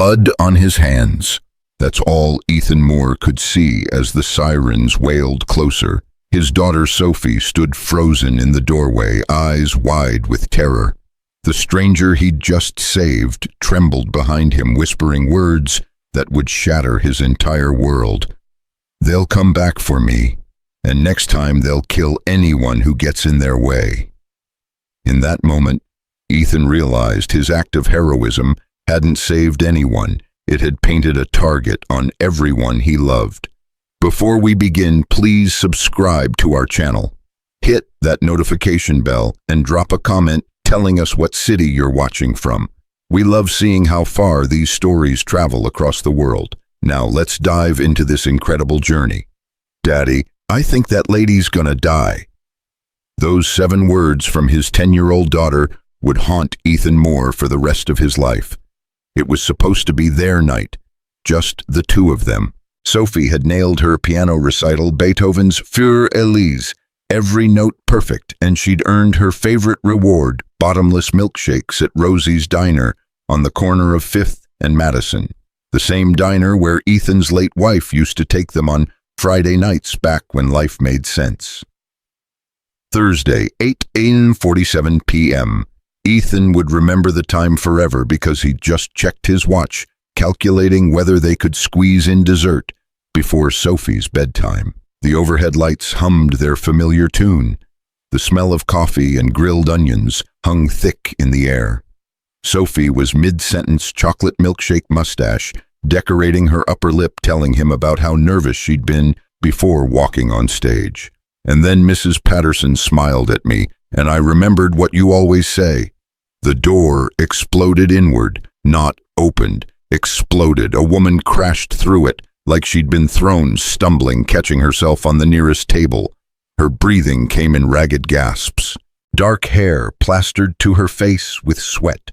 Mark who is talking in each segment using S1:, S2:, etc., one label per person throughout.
S1: blood on his hands. That's all Ethan Moore could see as the sirens wailed closer. His daughter Sophie stood frozen in the doorway, eyes wide with terror. The stranger he'd just saved trembled behind him, whispering words that would shatter his entire world. "They'll come back for me, and next time they'll kill anyone who gets in their way." In that moment, Ethan realized his act of heroism hadn't saved anyone. It had painted a target on everyone he loved. Before we begin, please subscribe to our channel. Hit that notification bell and drop a comment telling us what city you're watching from. We love seeing how far these stories travel across the world. Now let's dive into this incredible journey. "Daddy, I think that lady's gonna die." Those 7 words from his 10-year-old daughter would haunt Ethan Moore for the rest of his life. It was supposed to be their night, just the 2 of them. Sophie had nailed her piano recital, Beethoven's Für Elise, every note perfect, and she'd earned her favorite reward, bottomless milkshakes at Rosie's Diner on the corner of 5th and Madison, the same diner where Ethan's late wife used to take them on Friday nights back when life made sense. Thursday, 8:47 p.m. Ethan would remember the time forever because he'd just checked his watch, calculating whether they could squeeze in dessert before Sophie's bedtime. The overhead lights hummed their familiar tune. The smell of coffee and grilled onions hung thick in the air. Sophie was mid-sentence, chocolate milkshake mustache, decorating her upper lip, telling him about how nervous she'd been before walking on stage. And then Mrs. Patterson smiled at me, and I remembered what you always say. The door exploded inward, not opened, exploded. A woman crashed through it, like she'd been thrown, stumbling, catching herself on the nearest table. Her breathing came in ragged gasps. Dark hair plastered to her face with sweat.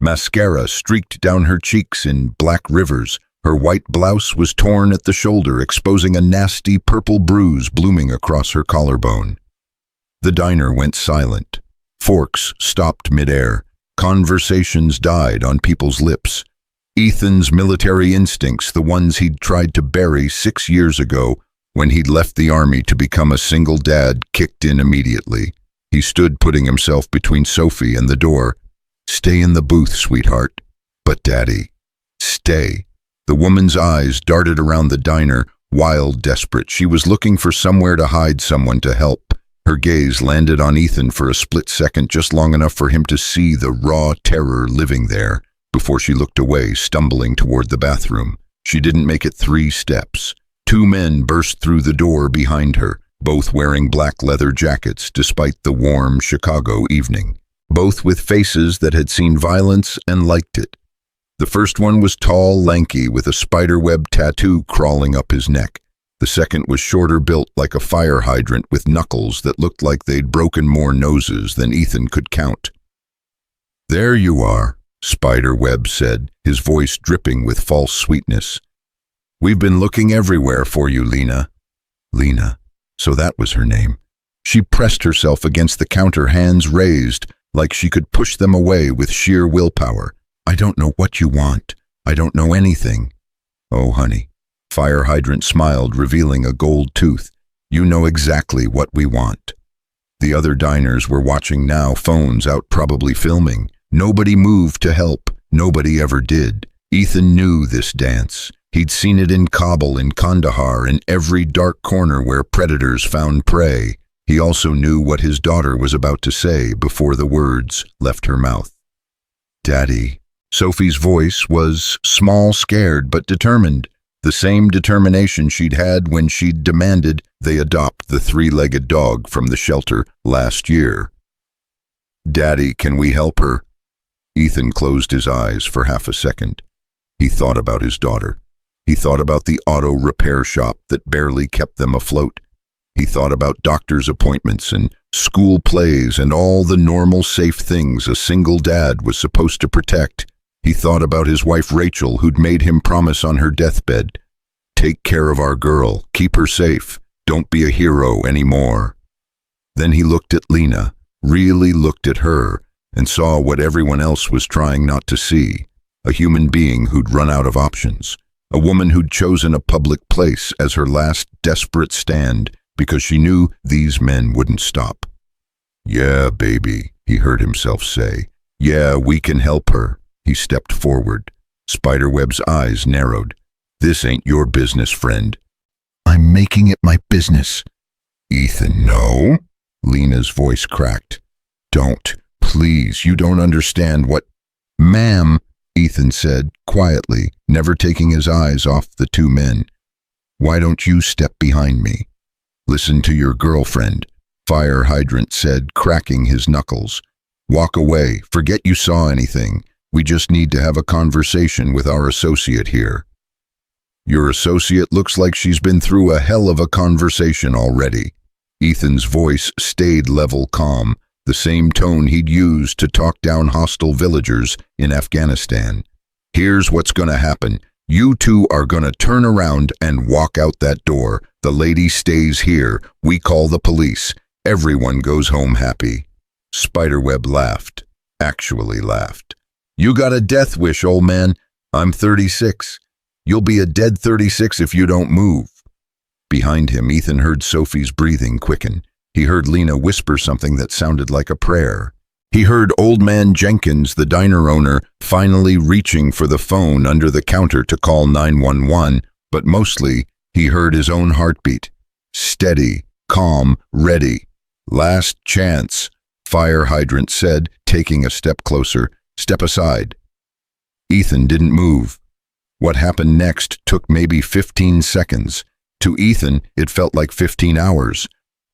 S1: Mascara streaked down her cheeks in black rivers. Her white blouse was torn at the shoulder, exposing a nasty purple bruise blooming across her collarbone. The diner went silent. Forks stopped midair. Conversations died on people's lips. Ethan's military instincts, the ones he'd tried to bury 6 years ago when he'd left the army to become a single dad, kicked in immediately. He stood, putting himself between Sophie and the door. "Stay in the booth, sweetheart." "But Daddy." "Stay." The woman's eyes darted around the diner, wild, desperate. She was looking for somewhere to hide, someone to help. Her gaze landed on Ethan for a split second, just long enough for him to see the raw terror living there, before she looked away, stumbling toward the bathroom. She didn't make it 3 steps. 2 men burst through the door behind her, both wearing black leather jackets despite the warm Chicago evening, both with faces that had seen violence and liked it. The first one was tall, lanky, with a spiderweb tattoo crawling up his neck. The second was shorter, built like a fire hydrant, with knuckles that looked like they'd broken more noses than Ethan could count. "There you are," Spiderweb said, his voice dripping with false sweetness. "We've been looking everywhere for you, Lena." Lena. So that was her name. She pressed herself against the counter, hands raised, like she could push them away with sheer willpower. "I don't know what you want. I don't know anything." "Oh, honey." Fire Hydrant smiled, revealing a gold tooth. "You know exactly what we want." The other diners were watching now, phones out, probably filming. Nobody moved to help. Nobody ever did. Ethan knew this dance. He'd seen it in Kabul, in Kandahar, in every dark corner where predators found prey. He also knew what his daughter was about to say before the words left her mouth. "Daddy." Sophie's voice was small, scared, but determined. The same determination she'd had when she'd demanded they adopt the 3-legged dog from the shelter last year. "Daddy, can we help her?" Ethan closed his eyes for half a second. He thought about his daughter. He thought about the auto repair shop that barely kept them afloat. He thought about doctor's appointments and school plays and all the normal, safe things a single dad was supposed to protect. He thought about his wife Rachel, who'd made him promise on her deathbed, "Take care of our girl, keep her safe, don't be a hero anymore." Then he looked at Lena, really looked at her, and saw what everyone else was trying not to see, a human being who'd run out of options, a woman who'd chosen a public place as her last desperate stand because she knew these men wouldn't stop. "Yeah, baby," he heard himself say. "Yeah, we can help her." He stepped forward. Spiderweb's eyes narrowed. "This ain't your business, friend." "I'm making it my business." "Ethan, no." Lena's voice cracked. "Don't. Please, you don't understand what—" "Ma'am," Ethan said, quietly, never taking his eyes off the two men. "Why don't you step behind me?" "Listen to your girlfriend," Fire Hydrant said, cracking his knuckles. "Walk away. Forget you saw anything. We just need to have a conversation with our associate here." "Your associate looks like she's been through a hell of a conversation already." Ethan's voice stayed level calm, the same tone he'd used to talk down hostile villagers in Afghanistan. "Here's what's gonna happen. You two are gonna turn around and walk out that door. The lady stays here. We call the police. Everyone goes home happy." Spiderweb laughed. Actually laughed. "You got a death wish, old man. I'm 36. You'll be a dead 36 if you don't move." Behind him, Ethan heard Sophie's breathing quicken. He heard Lena whisper something that sounded like a prayer. He heard Old Man Jenkins, the diner owner, finally reaching for the phone under the counter to call 911, but mostly he heard his own heartbeat. Steady, calm, ready. "Last chance," Fire Hydrant said, taking a step closer. "Step aside." Ethan didn't move. What happened next took maybe 15 seconds. To Ethan, it felt like 15 hours.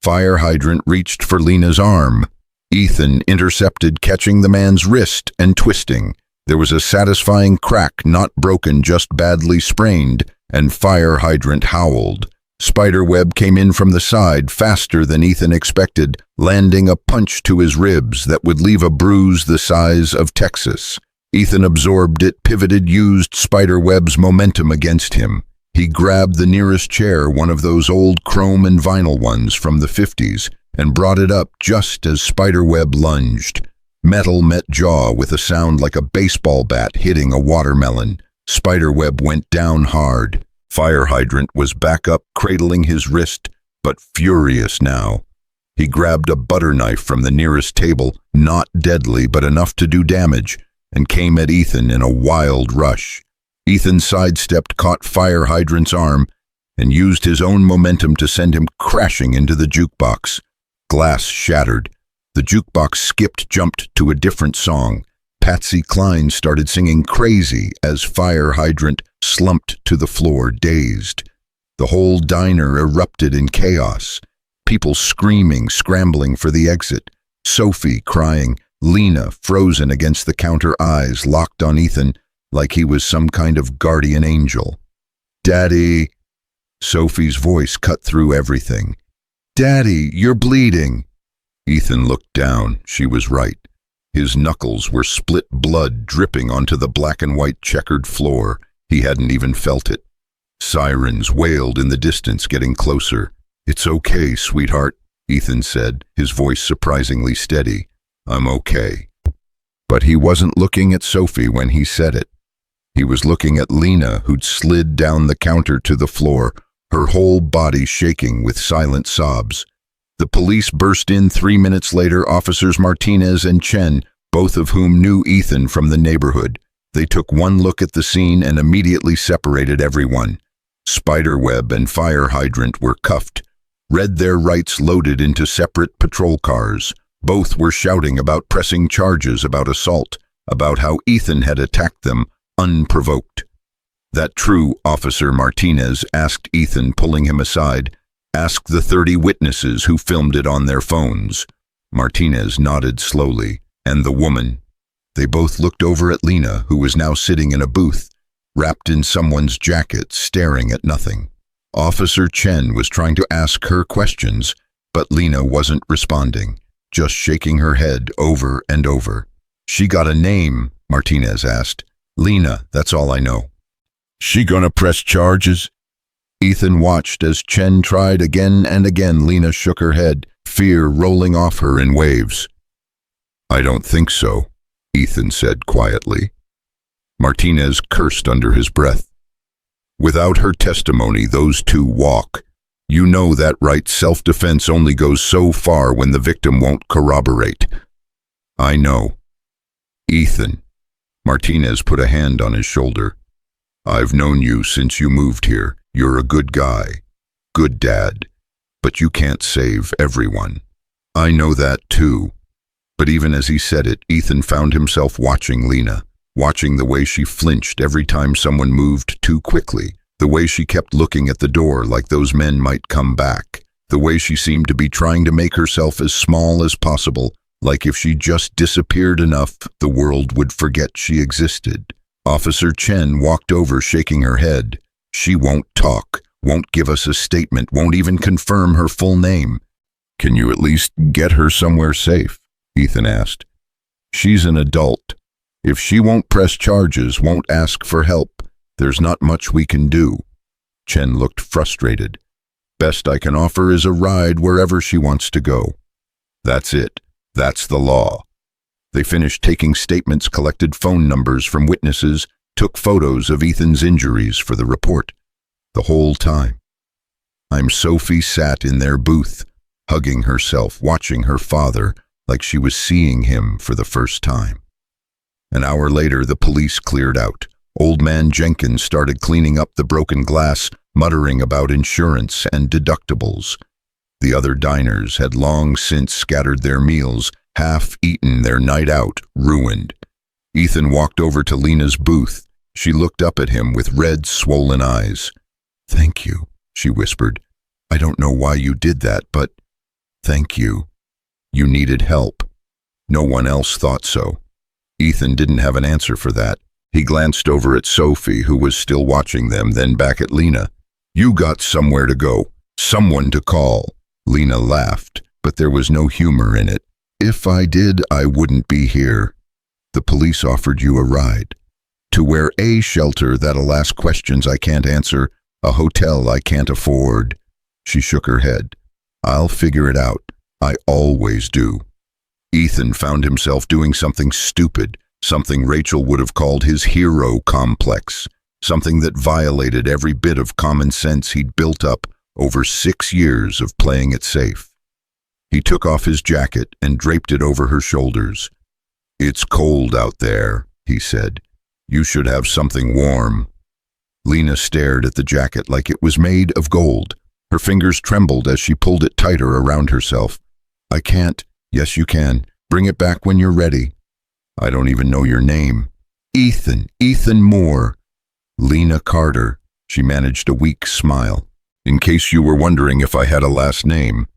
S1: Fire Hydrant reached for Lena's arm. Ethan intercepted, catching the man's wrist and twisting. There was a satisfying crack, not broken, just badly sprained, and Fire Hydrant howled. Spiderweb came in from the side, faster than Ethan expected, landing a punch to his ribs that would leave a bruise the size of Texas. Ethan absorbed it, pivoted, used Spiderweb's momentum against him. He grabbed the nearest chair, one of those old chrome and vinyl ones from the 50s, and brought it up just as Spiderweb lunged. Metal met jaw with a sound like a baseball bat hitting a watermelon. Spiderweb went down hard. Fire Hydrant was back up, cradling his wrist, but furious now. He grabbed a butter knife from the nearest table, not deadly but enough to do damage, and came at Ethan in a wild rush. Ethan sidestepped, caught Fire Hydrant's arm, and used his own momentum to send him crashing into the jukebox. Glass shattered. The jukebox jumped to a different song. Patsy Cline started singing Crazy as Fire Hydrant slumped to the floor, dazed. The whole diner erupted in chaos. People screaming, scrambling for the exit. Sophie crying. Lena frozen against the counter, eyes locked on Ethan like he was some kind of guardian angel. "Daddy!" Sophie's voice cut through everything. "Daddy, you're bleeding!" Ethan looked down. She was right. His knuckles were split, blood dripping onto the black and white checkered floor. He hadn't even felt it. Sirens wailed in the distance, getting closer. "It's okay, sweetheart," Ethan said, his voice surprisingly steady. "I'm okay." But he wasn't looking at Sophie when he said it. He was looking at Lena, who'd slid down the counter to the floor, her whole body shaking with silent sobs. The police burst in 3 minutes later, Officers Martinez and Chen, both of whom knew Ethan from the neighborhood. They took one look at the scene and immediately separated everyone. Spiderweb and Fire Hydrant were cuffed, read their rights loaded into separate patrol cars. Both were shouting about pressing charges, about assault, about how Ethan had attacked them unprovoked. "That true?" Officer Martinez asked Ethan, pulling him aside. "Ask the 30 witnesses who filmed it on their phones." Martinez nodded slowly. "And the woman?" They both looked over at Lena, who was now sitting in a booth, wrapped in someone's jacket, staring at nothing. Officer Chen was trying to ask her questions, but Lena wasn't responding, just shaking her head over and over. "She got a name?" Martinez asked. "Lena, that's all I know." "She gonna press charges?" Ethan watched as Chen tried again and again. Lena shook her head, fear rolling off her in waves. "I don't think so," Ethan said quietly. Martinez cursed under his breath. Without her testimony, those two walk. You know that, right? Self-defense only goes so far when the victim won't corroborate. I know. Ethan. Martinez put a hand on his shoulder. I've known you since you moved here. You're a good guy. Good dad. But you can't save everyone. I know that too. But even as he said it, Ethan found himself watching Lena, watching the way she flinched every time someone moved too quickly, the way she kept looking at the door like those men might come back, the way she seemed to be trying to make herself as small as possible, like if she just disappeared enough, the world would forget she existed. Officer Chen walked over, shaking her head. She won't talk, won't give us a statement, won't even confirm her full name. Can you at least get her somewhere safe? Ethan asked. She's an adult. If she won't press charges, won't ask for help, there's not much we can do. Chen looked frustrated. Best I can offer is a ride wherever she wants to go. That's it. That's the law. They finished taking statements, collected phone numbers from witnesses, took photos of Ethan's injuries for the report. The whole time. Sophie sat in their booth, hugging herself, watching her father like she was seeing him for the first time. An hour later, the police cleared out. Old man Jenkins started cleaning up the broken glass, muttering about insurance and deductibles. The other diners had long since scattered their meals, half-eaten, their night out ruined. Ethan walked over to Lena's booth. She looked up at him with red, swollen eyes. "Thank you," she whispered. "I don't know why you did that, but thank you. You needed help. No one else thought so." Ethan didn't have an answer for that. He glanced over at Sophie, who was still watching them, then back at Lena. "You got somewhere to go, someone to call." Lena laughed, but there was no humor in it. "If I did, I wouldn't be here. The police offered you a ride. To where? A shelter that'll ask questions I can't answer, a hotel I can't afford." She shook her head. "I'll figure it out. I always do." Ethan found himself doing something stupid, something Rachel would have called his hero complex, something that violated every bit of common sense he'd built up over 6 years of playing it safe. He took off his jacket and draped it over her shoulders. "It's cold out there," he said. "You should have something warm." Lena stared at the jacket like it was made of gold. Her fingers trembled as she pulled it tighter around herself. "I can't." "Yes, you can. Bring it back when you're ready." "I don't even know your name." "Ethan. Ethan Moore." "Lena Carter." She managed a weak smile. "In case you were wondering if I had a last name."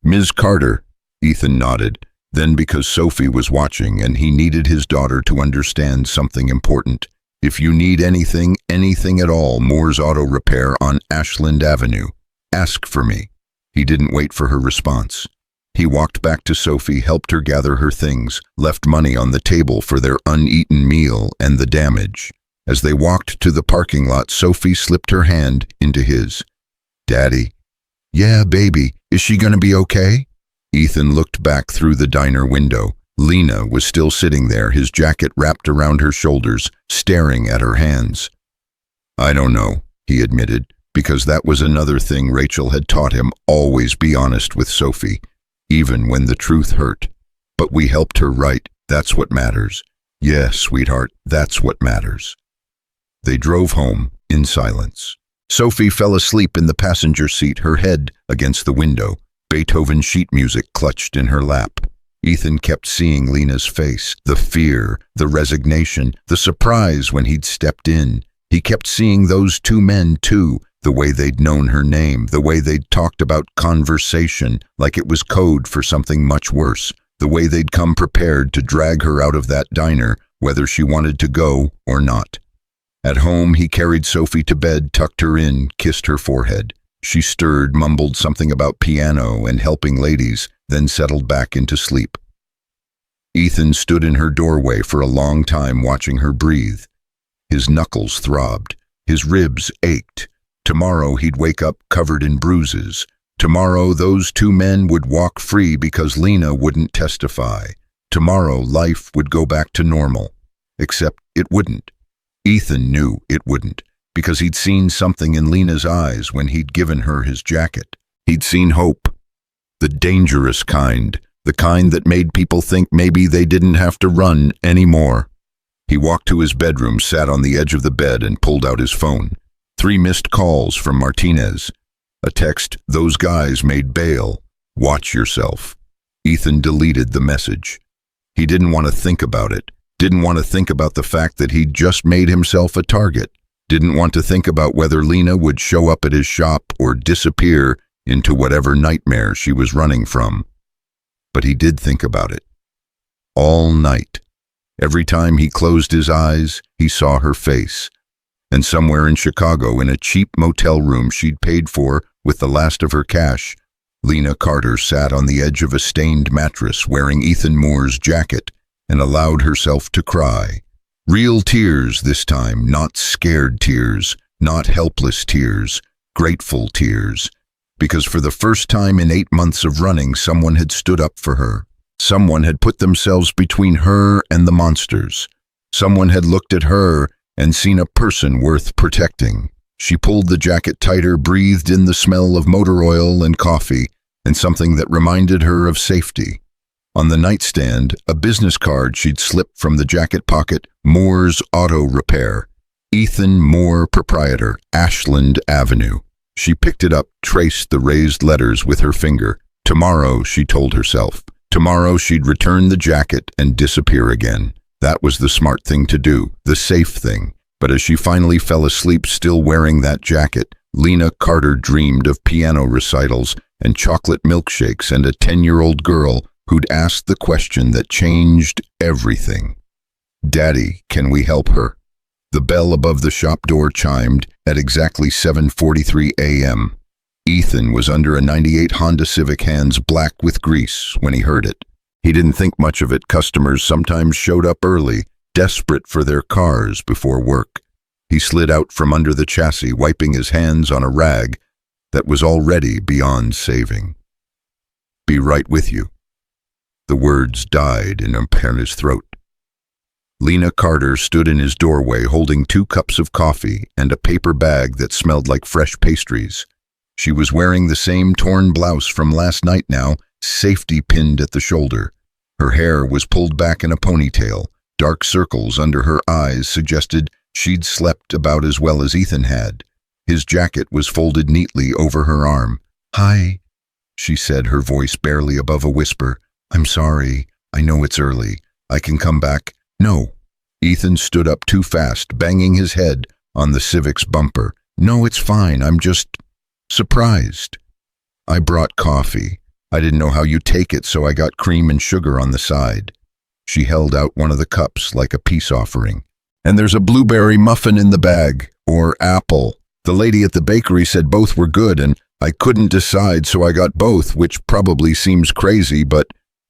S1: "Ms. Carter." Ethan nodded. Then, because Sophie was watching and he needed his daughter to understand something important, "If you need anything, anything at all, Moore's Auto Repair on Ashland Avenue. Ask for me." He didn't wait for her response. He walked back to Sophie, helped her gather her things, left money on the table for their uneaten meal and the damage. As they walked to the parking lot, Sophie slipped her hand into his. "Daddy." "Yeah, baby. Is she gonna be okay?" Ethan looked back through the diner window. Lena was still sitting there, his jacket wrapped around her shoulders, staring at her hands. "I don't know," he admitted, because that was another thing Rachel had taught him: always be honest with Sophie, even when the truth hurt. "But we helped her, right? That's what matters." "Yeah, sweetheart, that's what matters." They drove home in silence. Sophie fell asleep in the passenger seat, her head against the window. Beethoven sheet music clutched in her lap. Ethan kept seeing Lena's face, the fear, the resignation, the surprise when he'd stepped in. He kept seeing those two men, too, the way they'd known her name, the way they'd talked about conversation like it was code for something much worse, the way they'd come prepared to drag her out of that diner, whether she wanted to go or not. At home, he carried Sophie to bed, tucked her in, kissed her forehead. She stirred, mumbled something about piano and helping ladies, then settled back into sleep. Ethan stood in her doorway for a long time, watching her breathe. His knuckles throbbed. His ribs ached. Tomorrow he'd wake up covered in bruises. Tomorrow those two men would walk free because Lena wouldn't testify. Tomorrow life would go back to normal. Except it wouldn't. Ethan knew it wouldn't, because he'd seen something in Lena's eyes when he'd given her his jacket. He'd seen hope. The dangerous kind, the kind that made people think maybe they didn't have to run anymore. He walked to his bedroom, sat on the edge of the bed, and pulled out his phone. 3 missed calls from Martinez. A text, "Those guys made bail. Watch yourself." Ethan deleted the message. He didn't want to think about it. Didn't want to think about the fact that he'd just made himself a target. Didn't want to think about whether Lena would show up at his shop or disappear into whatever nightmare she was running from. But he did think about it. All night. Every time he closed his eyes, he saw her face. And somewhere in Chicago, in a cheap motel room she'd paid for with the last of her cash, Lena Carter sat on the edge of a stained mattress wearing Ethan Moore's jacket and allowed herself to cry. Real tears this time, not scared tears, not helpless tears, grateful tears. Because for the first time in 8 months of running, someone had stood up for her. Someone had put themselves between her and the monsters. Someone had looked at her and seen a person worth protecting. She pulled the jacket tighter, breathed in the smell of motor oil and coffee, and something that reminded her of safety. On the nightstand, a business card she'd slipped from the jacket pocket, Moore's Auto Repair. Ethan Moore, proprietor, Ashland Avenue. She picked it up, traced the raised letters with her finger. Tomorrow, she told herself. Tomorrow she'd return the jacket and disappear again. That was the smart thing to do, the safe thing. But as she finally fell asleep still wearing that jacket, Lena Carter dreamed of piano recitals and chocolate milkshakes and a 10-year-old girl who'd asked the question that changed everything. "Daddy, can we help her?" The bell above the shop door chimed at exactly 7:43 a.m. Ethan was under a '98 Honda Civic, hands black with grease, when he heard it. He didn't think much of it. Customers sometimes showed up early, desperate for their cars before work. He slid out from under the chassis, wiping his hands on a rag that was already beyond saving. "Be right with you." The words died in his throat. Lena Carter stood in his doorway holding 2 cups of coffee and a paper bag that smelled like fresh pastries. She was wearing the same torn blouse from last night now, safety pinned at the shoulder. Her hair was pulled back in a ponytail. Dark circles under her eyes suggested she'd slept about as well as Ethan had. His jacket was folded neatly over her arm. "Hi," she said, her voice barely above a whisper. "I'm sorry. I know it's early. I can come back." "No." Ethan stood up too fast, banging his head on the Civic's bumper. "No, it's fine. I'm just surprised. I brought coffee. I didn't know how you take it, so I got cream and sugar on the side." She held out one of the cups like a peace offering. "And there's a blueberry muffin in the bag, or apple. The lady at the bakery said both were good, and I couldn't decide, so I got both, which probably seems crazy, but—"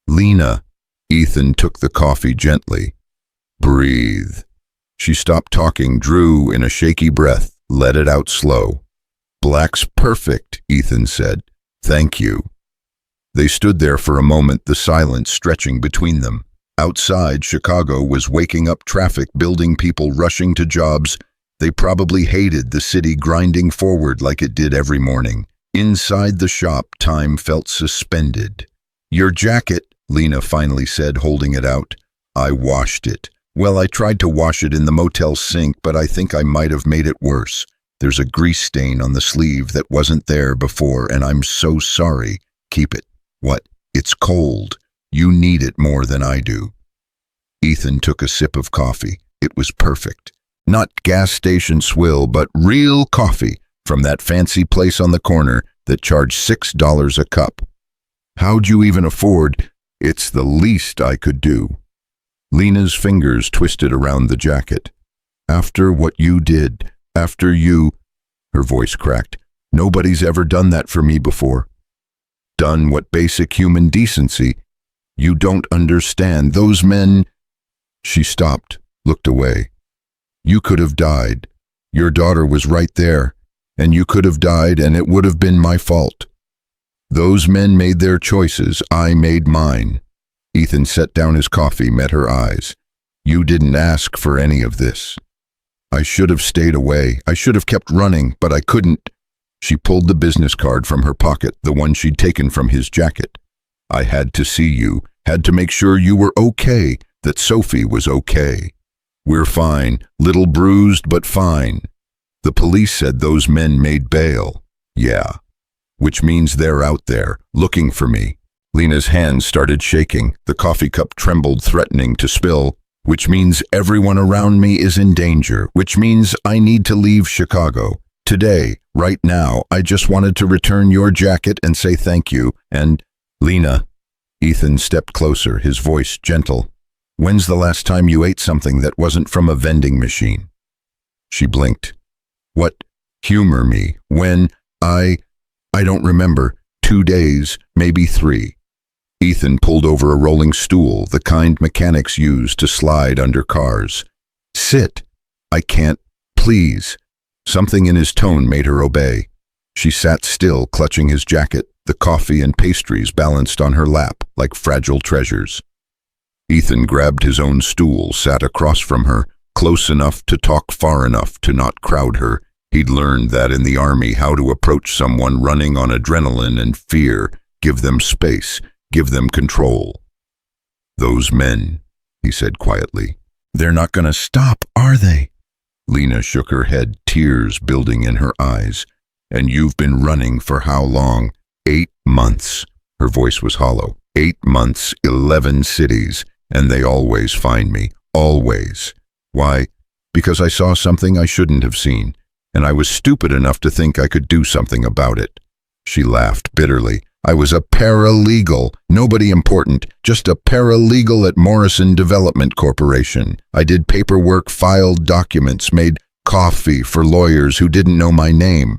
S1: "Lena." Ethan took the coffee gently. "Breathe." She stopped talking, drew in a shaky breath, let it out slow. "Black's perfect," Ethan said. "Thank you." They stood there for a moment, the silence stretching between them. Outside, Chicago was waking up traffic, building people rushing to jobs. They probably hated the city grinding forward like it did every morning. Inside the shop, time felt suspended. "Your jacket," Lena finally said, holding it out. "I washed it. Well, I tried to wash it in the motel sink, but I think I might have made it worse. There's a grease stain on the sleeve that wasn't there before, and I'm so sorry. Keep it." "What? It's cold. You need it more than I do." Ethan took a sip of coffee. It was perfect. Not gas station swill, but real coffee from that fancy place on the corner that charged $6 a cup. "How'd you even afford?" "It's the least I could do." Lena's fingers twisted around the jacket. "After what you did, after you—" Her voice cracked. "Nobody's ever done that for me before." "Done what basic human decency? You don't understand. Those men—" She stopped, looked away. "You could have died. Your daughter was right there. And you could have died, and it would have been my fault. Those men made their choices. I made mine." Ethan set down his coffee, met her eyes. "You didn't ask for any of this." I should have stayed away. I should have kept running, but I couldn't. She pulled the business card from her pocket, the one she'd taken from his jacket. I had to see you, had to make sure you were okay, that Sophie was okay. We're fine, little bruised, but fine. The police said those men made bail. Yeah. Which means they're out there, looking for me. Lena's hands started shaking. The coffee cup trembled, threatening to spill. Which means everyone around me is in danger. Which means I need to leave Chicago. Today, right now, I just wanted to return your jacket and say thank you. And, Lena, Ethan stepped closer, his voice gentle. When's the last time you ate something that wasn't from a vending machine? She blinked. What? Humor me. When? I don't remember. 2 days, maybe 3. Ethan pulled over a rolling stool, the kind mechanics use to slide under cars. Sit. I can't. Please. Something in his tone made her obey. She sat still, clutching his jacket, the coffee and pastries balanced on her lap like fragile treasures. Ethan grabbed his own stool, sat across from her, close enough to talk, far enough to not crowd her. He'd learned that in the army, how to approach someone running on adrenaline and fear, give them space, give them control. Those men, he said quietly, they're not going to stop, are they? Lena shook her head, tears building in her eyes. And you've been running for how long? 8 months. Her voice was hollow. 8 months, 11 cities, and they always find me. Always. Why? Because I saw something I shouldn't have seen, and I was stupid enough to think I could do something about it. She laughed bitterly. I was a paralegal, nobody important, just a paralegal at Morrison Development Corporation. I did paperwork, filed documents, made coffee for lawyers who didn't know my name.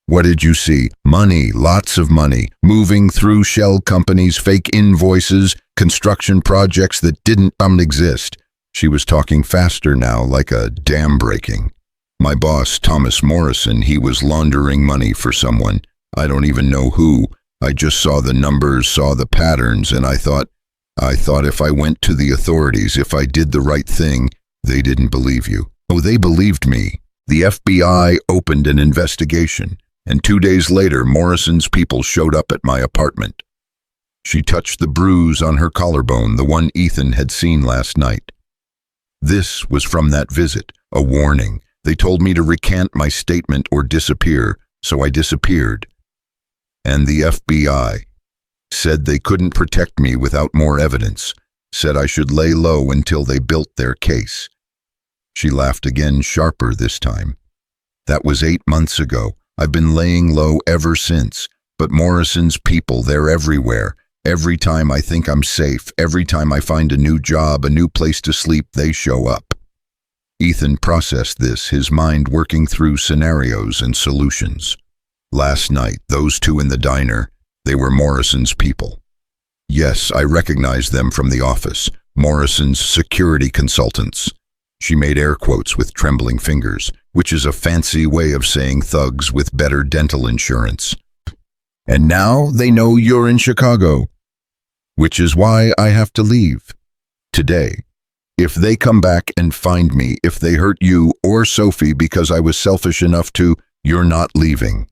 S1: What did you see? Money, lots of money, moving through shell companies, fake invoices, construction projects that didn't exist. She was talking faster now, like a dam breaking. My boss, Thomas Morrison, he was laundering money for someone. I don't even know who. I just saw the numbers, saw the patterns, and I thought if I went to the authorities, if I did the right thing, they didn't believe you. Oh, they believed me. The FBI opened an investigation. And 2 days later, Morrison's people showed up at my apartment. She touched the bruise on her collarbone, the one Ethan had seen last night. This was from that visit, a warning. They told me to recant my statement or disappear, so I disappeared. And the FBI said they couldn't protect me without more evidence, said I should lay low until they built their case. She laughed again, sharper this time. That was 8 months ago. I've been laying low ever since, but Morrison's people, they're everywhere. Every time I think I'm safe, every time I find a new job, a new place to sleep, they show up. Ethan processed this, his mind working through scenarios and solutions. Last night, those two in the diner, they were Morrison's people. Yes, I recognized them from the office, Morrison's security consultants. She made air quotes with trembling fingers, which is a fancy way of saying thugs with better dental insurance. And now they know you're in Chicago, which is why I have to leave. Today. If they come back and find me, if they hurt you or Sophie because I was selfish enough to, you're not leaving.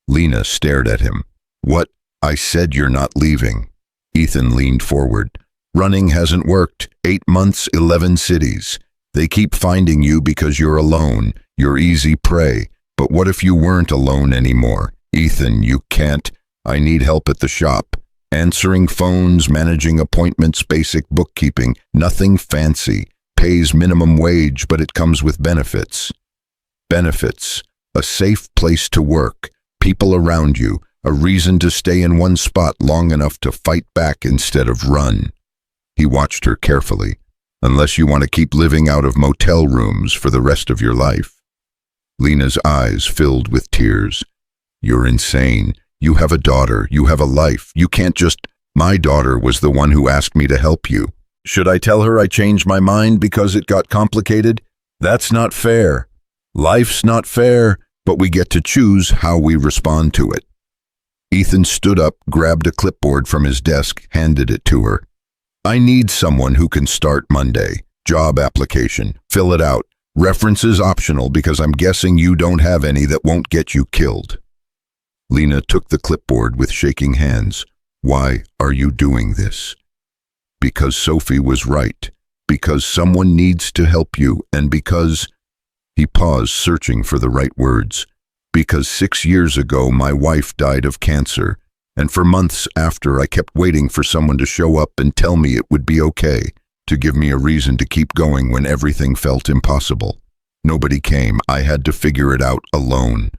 S1: Lena stared at him. What? I said you're not leaving. Ethan leaned forward. Running hasn't worked. 8 months, 11 cities. They keep finding you because you're alone. You're easy prey. But what if you weren't alone anymore? Ethan, you can't. I need help at the shop. Answering phones, managing appointments, basic bookkeeping. Nothing fancy. Pays minimum wage, but it comes with benefits. Benefits. A safe place to work. People around you. A reason to stay in one spot long enough to fight back instead of run. He watched her carefully. Unless you want to keep living out of motel rooms for the rest of your life. Lena's eyes filled with tears. You're insane. You have a daughter. You have a life. You can't just... My daughter was the one who asked me to help you. Should I tell her I changed my mind because it got complicated? That's not fair. Life's not fair, but we get to choose how we respond to it. Ethan stood up, grabbed a clipboard from his desk, handed it to her. I need someone who can start Monday. Job application. Fill it out. References optional because I'm guessing you don't have any that won't get you killed. Lena took the clipboard with shaking hands. Why are you doing this? Because Sophie was right. Because someone needs to help you, and because... He paused, searching for the right words. Because 6 years ago my wife died of cancer, and for months after I kept waiting for someone to show up and tell me it would be okay, to give me a reason to keep going when everything felt impossible. Nobody came. I had to figure it out alone.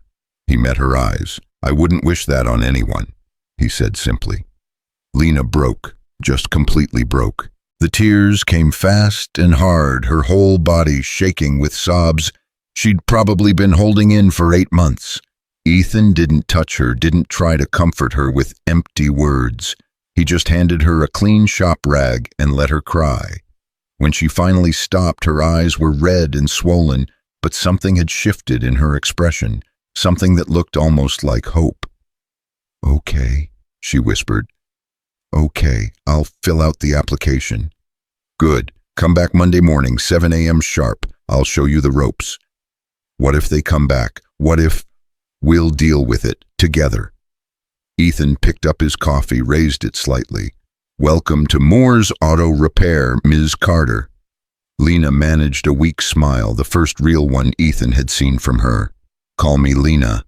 S1: He met her eyes. I wouldn't wish that on anyone, he said simply. Lena broke, just completely broke. The tears came fast and hard, her whole body shaking with sobs she'd probably been holding in for 8 months. Ethan didn't touch her, didn't try to comfort her with empty words. He just handed her a clean shop rag and let her cry. When she finally stopped, her eyes were red and swollen, but something had shifted in her expression, something that looked almost like hope. Okay, she whispered. Okay, I'll fill out the application. Good. Come back Monday morning, 7 a.m. sharp. I'll show you the ropes. What if they come back? What if... We'll deal with it, together. Ethan picked up his coffee, raised it slightly. Welcome to Moore's Auto Repair, Ms. Carter. Lena managed a weak smile, the first real one Ethan had seen from her. Call me Lena.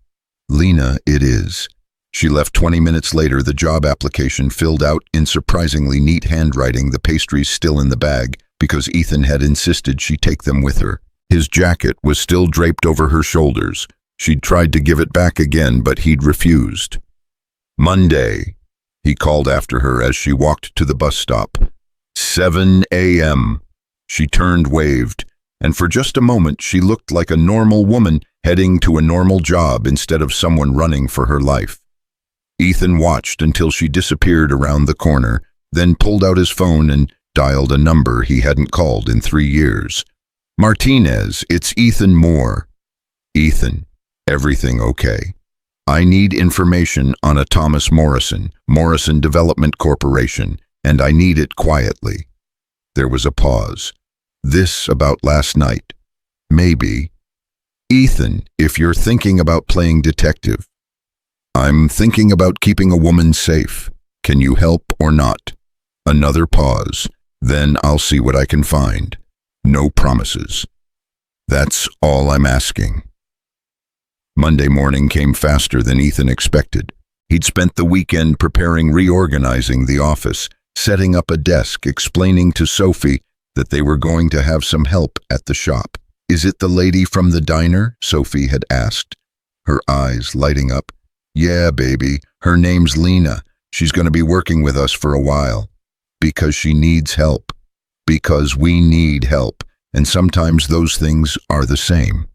S1: Lena it is. She left 20 minutes later, the job application filled out in surprisingly neat handwriting, the pastries still in the bag, because Ethan had insisted she take them with her. His jacket was still draped over her shoulders. She'd tried to give it back again, but he'd refused. Monday, he called after her as she walked to the bus stop. 7 a.m. She turned, waved, and for just a moment she looked like a normal woman heading to a normal job instead of someone running for her life. Ethan watched until she disappeared around the corner, then pulled out his phone and dialed a number he hadn't called in 3 years. Martinez, it's Ethan Moore. Ethan, everything okay? I need information on a Thomas Morrison, Morrison Development Corporation, and I need it quietly. There was a pause. This about last night. Maybe. Ethan, if you're thinking about playing detective. I'm thinking about keeping a woman safe. Can you help or not? Another pause. Then I'll see what I can find. No promises. That's all I'm asking. Monday morning came faster than Ethan expected. He'd spent the weekend reorganizing the office, setting up a desk, explaining to Sophie that they were going to have some help at the shop. Is it the lady from the diner? Sophie had asked, her eyes lighting up. Yeah, baby. Her name's Lena. She's going to be working with us for a while. Because she needs help. Because we need help. And sometimes those things are the same.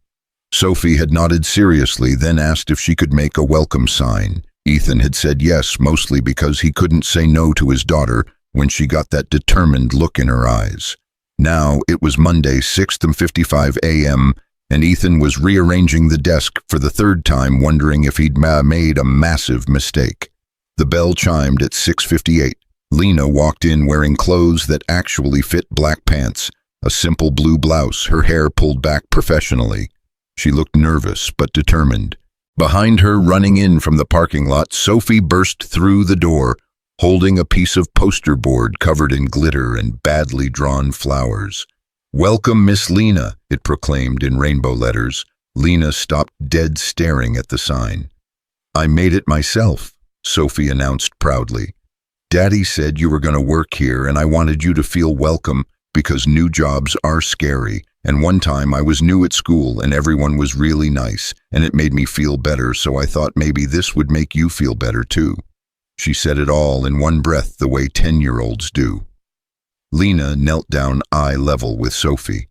S1: Sophie had nodded seriously, then asked if she could make a welcome sign. Ethan had said yes, mostly because he couldn't say no to his daughter when she got that determined look in her eyes. Now it was Monday, 6:55 a.m., and Ethan was rearranging the desk for the third time, wondering if he'd made a massive mistake. The bell chimed at 6:58. Lena walked in wearing clothes that actually fit black pants, a simple blue blouse, her hair pulled back professionally. She looked nervous but determined. Behind her, running in from the parking lot, Sophie burst through the door, holding a piece of poster board covered in glitter and badly drawn flowers. Welcome, Miss Lena, it proclaimed in rainbow letters. Lena stopped dead staring at the sign. I made it myself, Sophie announced proudly. Daddy said you were going to work here and I wanted you to feel welcome because new jobs are scary. And one time I was new at school and everyone was really nice and it made me feel better, so I thought maybe this would make you feel better too. She said it all in one breath the way 10-year-olds do. Lena knelt down eye level with Sophie.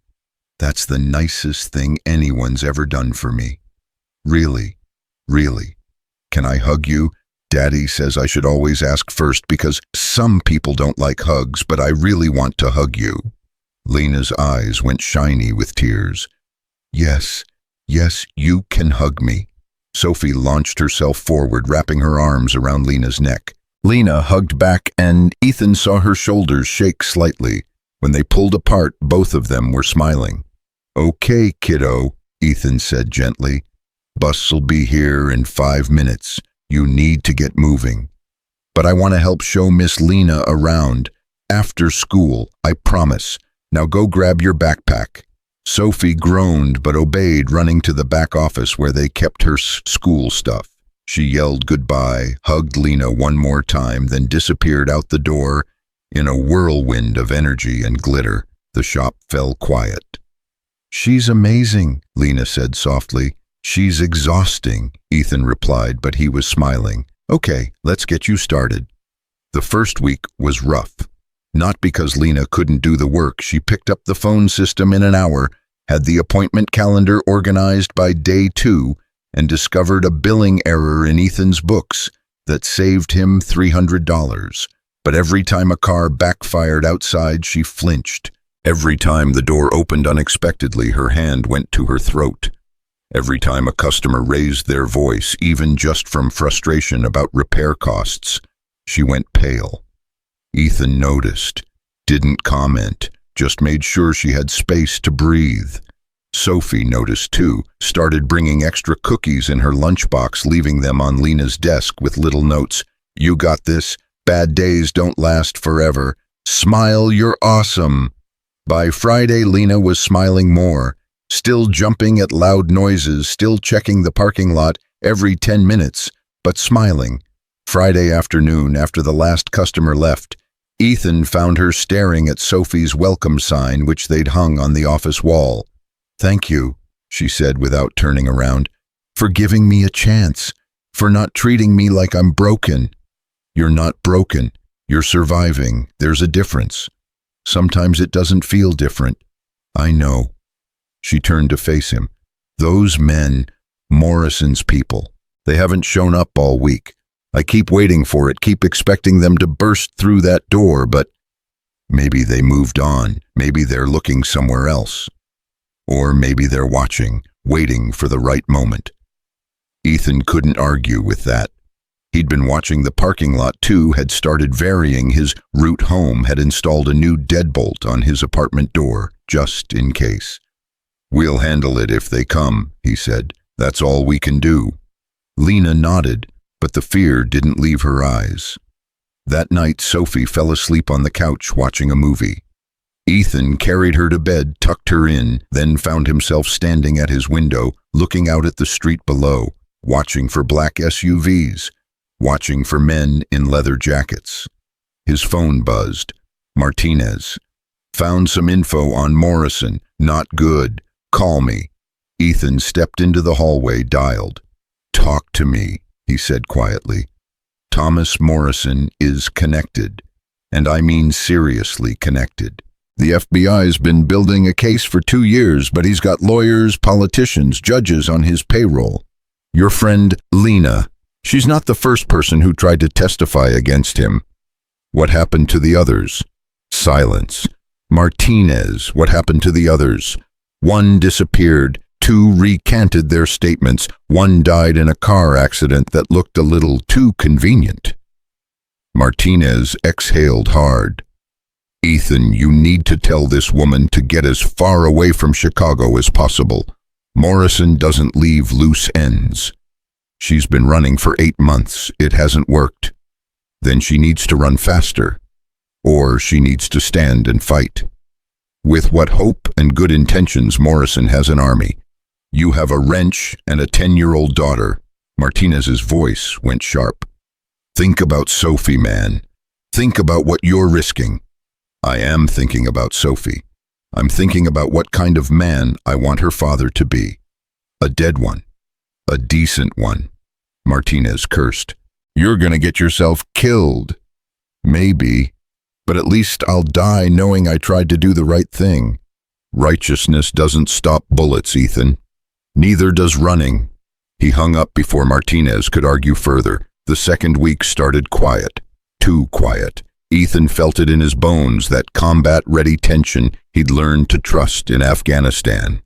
S1: That's the nicest thing anyone's ever done for me. Really, really. Can I hug you? Daddy says I should always ask first because some people don't like hugs, but I really want to hug you. Lena's eyes went shiny with tears. Yes, you can hug me. Sophie launched herself forward, wrapping her arms around Lena's neck. Lena hugged back and Ethan saw her shoulders shake slightly. When they pulled apart, both of them were smiling. Okay, kiddo, Ethan said gently. Bus'll be here in 5 minutes. You need to get moving. But I want to help show Miss Lena around. After school, I promise. Now go grab your backpack. Sophie groaned but obeyed, running to the back office where they kept her school stuff. She yelled goodbye, hugged Lena one more time, then disappeared out the door in a whirlwind of energy and glitter. The shop fell quiet. She's amazing, Lena said softly. She's exhausting, Ethan replied, but he was smiling. Okay, let's get you started. The first week was rough. Not because Lena couldn't do the work. She picked up the phone system in an hour, had the appointment calendar organized by day 2, and discovered a billing error in Ethan's books that saved him $300. But every time a car backfired outside, she flinched. Every time the door opened unexpectedly, her hand went to her throat. Every time a customer raised their voice, even just from frustration about repair costs, she went pale. Ethan noticed, didn't comment, just made sure she had space to breathe. Sophie noticed too, started bringing extra cookies in her lunchbox, leaving them on Lena's desk with little notes. You got this. Bad days don't last forever. Smile, you're awesome. By Friday, Lena was smiling more, still jumping at loud noises, still checking the parking lot every 10 minutes, but smiling. Friday afternoon, after the last customer left, Ethan found her staring at Sophie's welcome sign, which they'd hung on the office wall. Thank you, she said without turning around, for giving me a chance, for not treating me like I'm broken. You're not broken. You're surviving. There's a difference. Sometimes it doesn't feel different. I know. She turned to face him. Those men, Morrison's people, they haven't shown up all week. I keep waiting for it, keep expecting them to burst through that door, but maybe they moved on. Maybe they're looking somewhere else. Or maybe they're watching, waiting for the right moment. Ethan couldn't argue with that. He'd been watching the parking lot too, had started varying his route home, had installed a new deadbolt on his apartment door, just in case. We'll handle it if they come, he said. That's all we can do. Lena nodded, but the fear didn't leave her eyes. That night, Sophie fell asleep on the couch watching a movie. Ethan carried her to bed, tucked her in, then found himself standing at his window, looking out at the street below, watching for black SUVs, watching for men in leather jackets. His phone buzzed. Martinez. Found some info on Morrison. Not good. Call me. Ethan stepped into the hallway, dialed. Talk to me, he said quietly. Thomas Morrison is connected, and I mean seriously connected. The FBI's been building a case for 2 years, but he's got lawyers, politicians, judges on his payroll. Your friend, Lena, she's not the first person who tried to testify against him. What happened to the others? Silence. Martinez, what happened to the others? 1 disappeared, 2 recanted their statements, 1 died in a car accident that looked a little too convenient. Martinez exhaled hard. Ethan, you need to tell this woman to get as far away from Chicago as possible. Morrison doesn't leave loose ends. She's been running for 8 months. It hasn't worked. Then she needs to run faster. Or she needs to stand and fight. With what hope and good intentions Morrison has an army. You have a wrench and a 10-year-old daughter. Martinez's voice went sharp. Think about Sophie, man. Think about what you're risking. I am thinking about Sophie. I'm thinking about what kind of man I want her father to be. A dead one. A decent one. Martinez cursed. You're gonna get yourself killed. Maybe. But at least I'll die knowing I tried to do the right thing. Righteousness doesn't stop bullets, Ethan. Neither does running. He hung up before Martinez could argue further. The second week started quiet. Too quiet. Ethan felt it in his bones, that combat-ready tension he'd learned to trust in Afghanistan.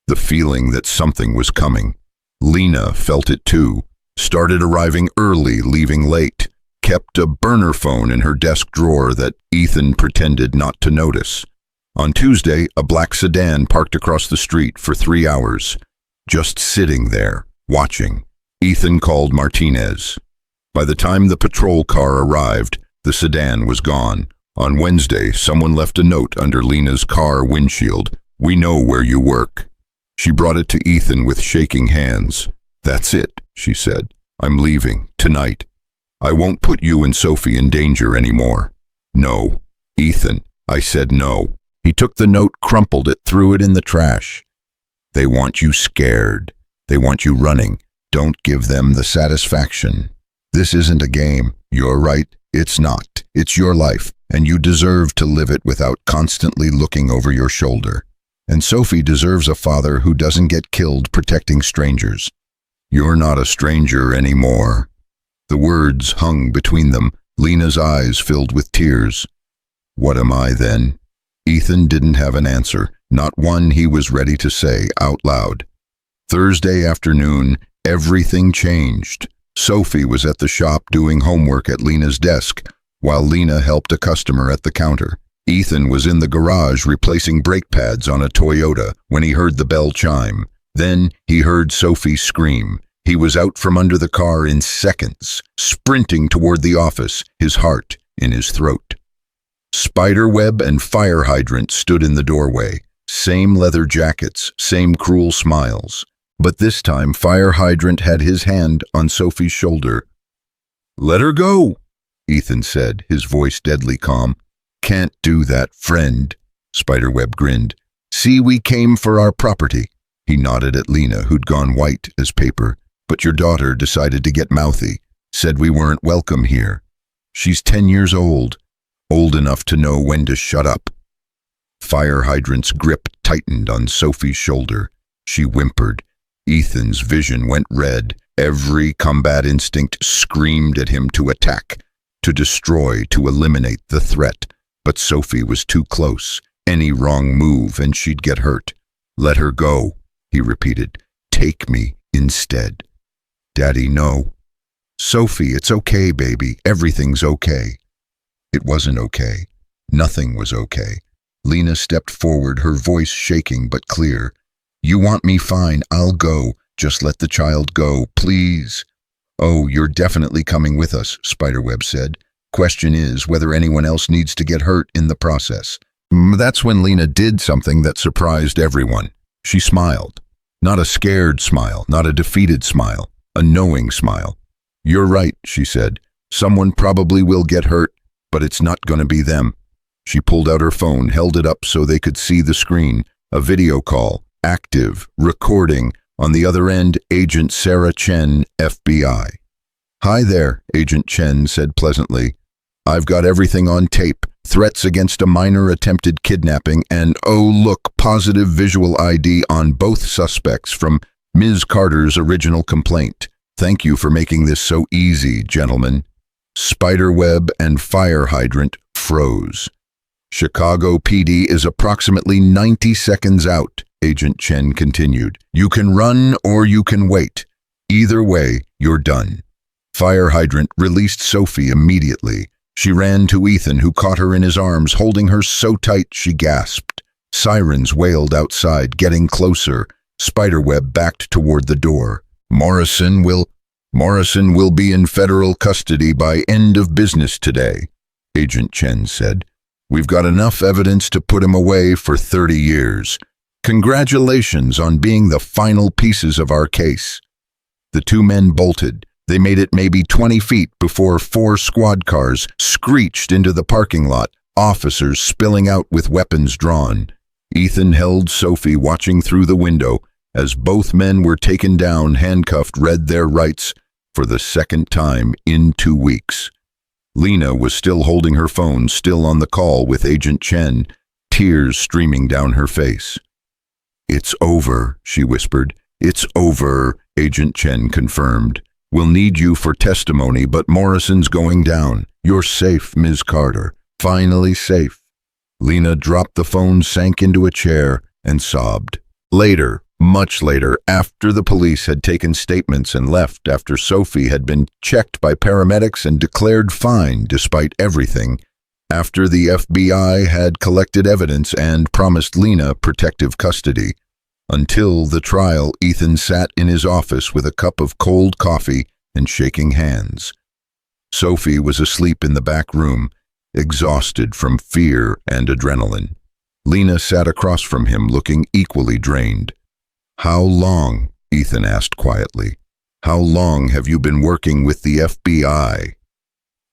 S1: The feeling that something was coming. Lena felt it too. Started arriving early, leaving late. Kept a burner phone in her desk drawer that Ethan pretended not to notice. On Tuesday, a black sedan parked across the street for 3 hours, just sitting there, watching. Ethan called Martinez. By the time the patrol car arrived, the sedan was gone. On Wednesday, someone left a note under Lena's car windshield. "We know where you work." She brought it to Ethan with shaking hands. "That's it," she said. "I'm leaving, tonight. I won't put you and Sophie in danger anymore." "No, Ethan," I said no. He took the note, crumpled it, threw it in the trash. "They want you scared. They want you running. Don't give them the satisfaction. This isn't a game. You're right, it's not. It's your life, and you deserve to live it without constantly looking over your shoulder. And Sophie deserves a father who doesn't get killed protecting strangers. You're not a stranger anymore." The words hung between them. Lena's eyes filled with tears. "What am I then?" Ethan didn't have an answer, not one he was ready to say out loud. Thursday afternoon, everything changed. Sophie was at the shop doing homework at Lena's desk, while Lena helped a customer at the counter. Ethan was in the garage replacing brake pads on a Toyota when he heard the bell chime. Then he heard Sophie scream. He was out from under the car in seconds, sprinting toward the office, his heart in his throat. Spiderweb and fire hydrant stood in the doorway. Same leather jackets, same cruel smiles. But this time, fire hydrant had his hand on Sophie's shoulder. "Let her go," Ethan said, his voice deadly calm. "Can't do that, friend," Spiderweb grinned. "See, we came for our property." He nodded at Lena, who'd gone white as paper. "But your daughter decided to get mouthy, said we weren't welcome here. She's 10 years old enough to know when to shut up." Fire hydrant's grip tightened on Sophie's shoulder. She whimpered. Ethan's vision went red. Every combat instinct screamed at him to attack, to destroy, to eliminate the threat. But Sophie was too close. Any wrong move and she'd get hurt. "Let her go," he repeated. "Take me instead." "Daddy, no." "Sophie, it's okay, baby. Everything's okay." It wasn't okay. Nothing was okay. Lena stepped forward, her voice shaking but clear. "You want me? Fine, I'll go. Just let the child go, please." "Oh, you're definitely coming with us," Spiderweb said. "Question is whether anyone else needs to get hurt in the process." That's when Lena did something that surprised everyone. She smiled. Not a scared smile, not a defeated smile, a knowing smile. "You're right," she said. "Someone probably will get hurt, but it's not going to be them." She pulled out her phone, held it up so they could see the screen. A video call, active, recording. On the other end, Agent Sarah Chen, FBI. "Hi there," Agent Chen said pleasantly. "I've got everything on tape. Threats against a minor attempted kidnapping and, oh look, positive visual ID on both suspects from Ms. Carter's original complaint. Thank you for making this so easy, gentlemen." Spiderweb and fire hydrant froze. "Chicago PD is approximately 90 seconds out," Agent Chen continued. "You can run or you can wait. Either way, you're done." Fire hydrant released Sophie immediately. She ran to Ethan, who caught her in his arms, holding her so tight she gasped. Sirens wailed outside, getting closer. Spiderweb backed toward the door. Morrison will be in federal custody by end of business today," Agent Chen said. "We've got enough evidence to put him away for 30 years. Congratulations on being the final pieces of our case." The two men bolted. They made it maybe 20 feet before 4 squad cars screeched into the parking lot, officers spilling out with weapons drawn. Ethan held Sophie, watching through the window. As both men were taken down, handcuffed, read their rights for the second time in 2 weeks. Lena was still holding her phone, still on the call with Agent Chen, tears streaming down her face. "It's over," she whispered. "It's over," Agent Chen confirmed. "We'll need you for testimony, but Morrison's going down. You're safe, Ms. Carter. Finally safe." Lena dropped the phone, sank into a chair, and sobbed. Later, much later, after the police had taken statements and left, after Sophie had been checked by paramedics and declared fine despite everything, after the FBI had collected evidence and promised Lena protective custody. Until the trial, Ethan sat in his office with a cup of cold coffee and shaking hands. Sophie was asleep in the back room, exhausted from fear and adrenaline. Lena sat across from him, looking equally drained. "How long?" Ethan asked quietly. "How long have you been working with the FBI?"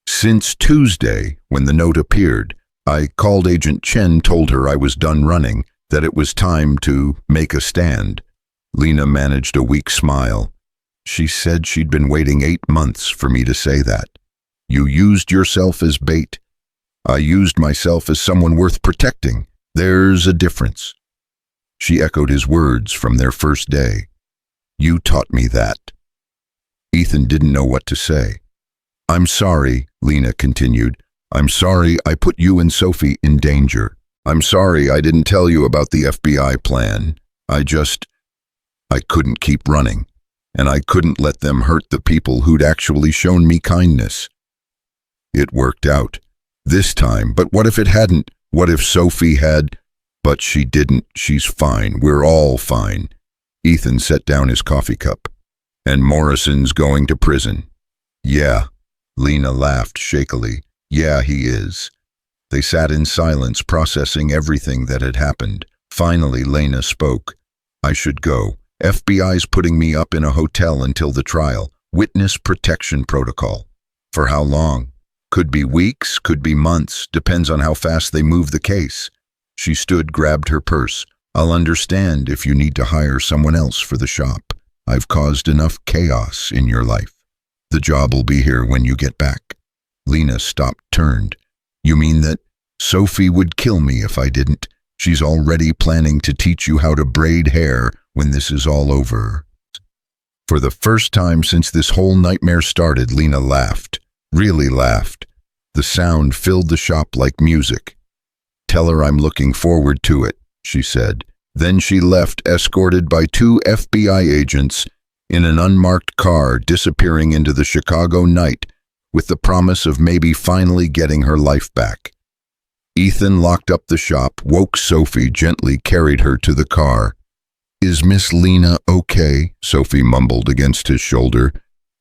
S1: "Since Tuesday, when the note appeared. I called Agent Chen, told her I was done running, that it was time to make a stand." Lena managed a weak smile. "She said she'd been waiting 8 months for me to say that. You used yourself as bait. I used myself as someone worth protecting. There's a difference." She echoed his words from their first day. "You taught me that." Ethan didn't know what to say. "I'm sorry," Lena continued. "I'm sorry I put you and Sophie in danger. I'm sorry I didn't tell you about the FBI plan. I couldn't keep running, and I couldn't let them hurt the people who'd actually shown me kindness. It worked out this time, but what if it hadn't? What if Sophie had? But she didn't. She's fine. We're all fine." Ethan set down his coffee cup. "And Morrison's going to prison." "Yeah." Lena laughed shakily. "Yeah, he is." They sat in silence, processing everything that had happened. Finally, Lena spoke. "I should go. FBI's putting me up in a hotel until the trial. Witness protection protocol." "For how long?" "Could be weeks, could be months. Depends on how fast they move the case." She stood, grabbed her purse. "I'll understand if you need to hire someone else for the shop. I've caused enough chaos in your life. The job will be here when you get back." Lena stopped, turned. "You mean that Sophie would kill me if I didn't? She's already planning to teach you how to braid hair when this is all over." For the first time since this whole nightmare started, Lena laughed. Really laughed. The sound filled the shop like music. "Tell her I'm looking forward to it," she said. Then she left, escorted by 2 FBI agents in an unmarked car, disappearing into the Chicago night with the promise of maybe finally getting her life back. Ethan locked up the shop, woke Sophie, gently carried her to the car. "Is Miss Lena okay?" Sophie mumbled against his shoulder.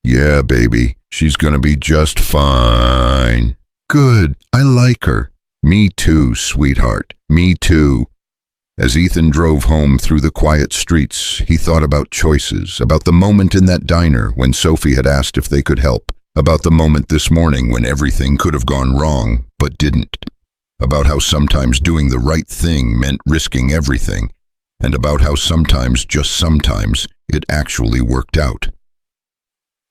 S1: "Yeah, baby. She's gonna be just fine." "Good. I like her." "Me too, sweetheart. Me too." As Ethan drove home through the quiet streets, he thought about choices, about the moment in that diner when Sophie had asked if they could help, about the moment this morning when everything could have gone wrong, but didn't, about how sometimes doing the right thing meant risking everything, and about how sometimes, just sometimes, it actually worked out.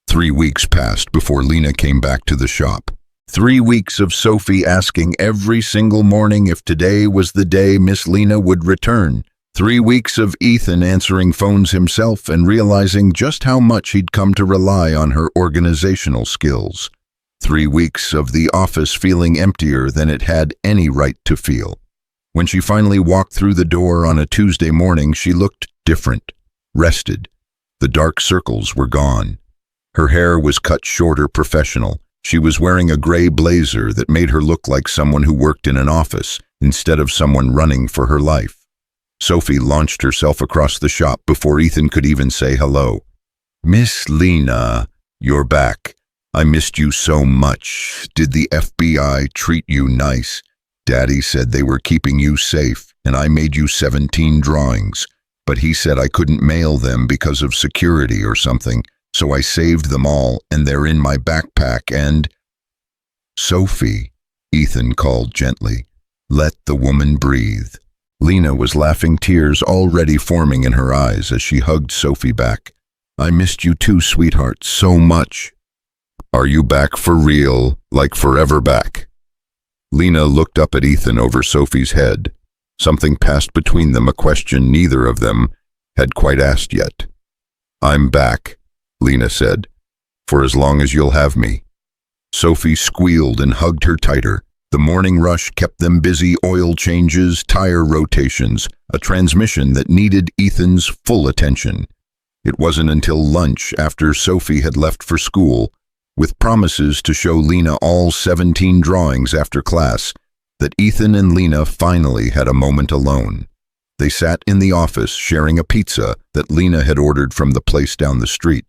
S1: 3 weeks passed before Lena came back to the shop. 3 weeks of Sophie asking every single morning if today was the day Miss Lena would return. 3 weeks of Ethan answering phones himself and realizing just how much he'd come to rely on her organizational skills. 3 weeks of the office feeling emptier than it had any right to feel. When she finally walked through the door on a Tuesday morning, she looked different, rested. The dark circles were gone. Her hair was cut shorter, professional. She was wearing a gray blazer that made her look like someone who worked in an office instead of someone running for her life. Sophie launched herself across the shop before Ethan could even say hello. "Miss Lena, you're back. I missed you so much. Did the FBI treat you nice? Daddy said they were keeping you safe, and I made you 17 drawings, but he said I couldn't mail them because of security or something. So I saved them all, and they're in my backpack, and—" "Sophie," Ethan called gently. "Let the woman breathe." Lena was laughing, tears already forming in her eyes as she hugged Sophie back. "I missed you too, sweetheart, so much." "Are you back for real, like forever back?" Lena looked up at Ethan over Sophie's head. Something passed between them, a question neither of them had quite asked yet. "I'm back," Lena said, "for as long as you'll have me." Sophie squealed and hugged her tighter. The morning rush kept them busy, oil changes, tire rotations, a transmission that needed Ethan's full attention. It wasn't until lunch, after Sophie had left for school, with promises to show Lena all 17 drawings after class, that Ethan and Lena finally had a moment alone. They sat in the office sharing a pizza that Lena had ordered from the place down the street.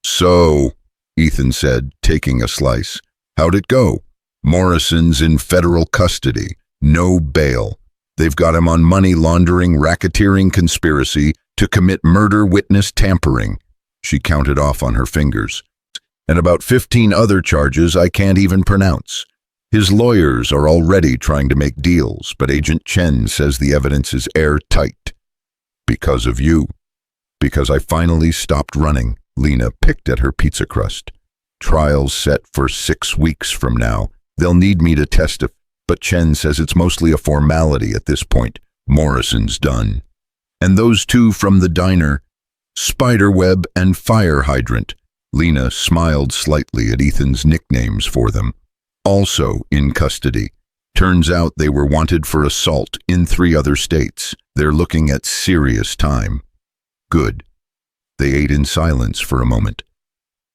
S1: "So," Ethan said, taking a slice, "how'd it go?" "Morrison's in federal custody. No bail. They've got him on money laundering, racketeering conspiracy to commit murder witness tampering." She counted off on her fingers. "And about 15 other charges I can't even pronounce. His lawyers are already trying to make deals, but Agent Chen says the evidence is airtight. Because of you. Because I finally stopped running." Lena picked at her pizza crust. "Trial's set for 6 weeks from now. They'll need me to testify, but Chen says it's mostly a formality at this point. Morrison's done. And those two from the diner, Spiderweb and Fire Hydrant." Lena smiled slightly at Ethan's nicknames for them. "Also in custody. Turns out they were wanted for assault in 3 other states. They're looking at serious time." "Good." They ate in silence for a moment.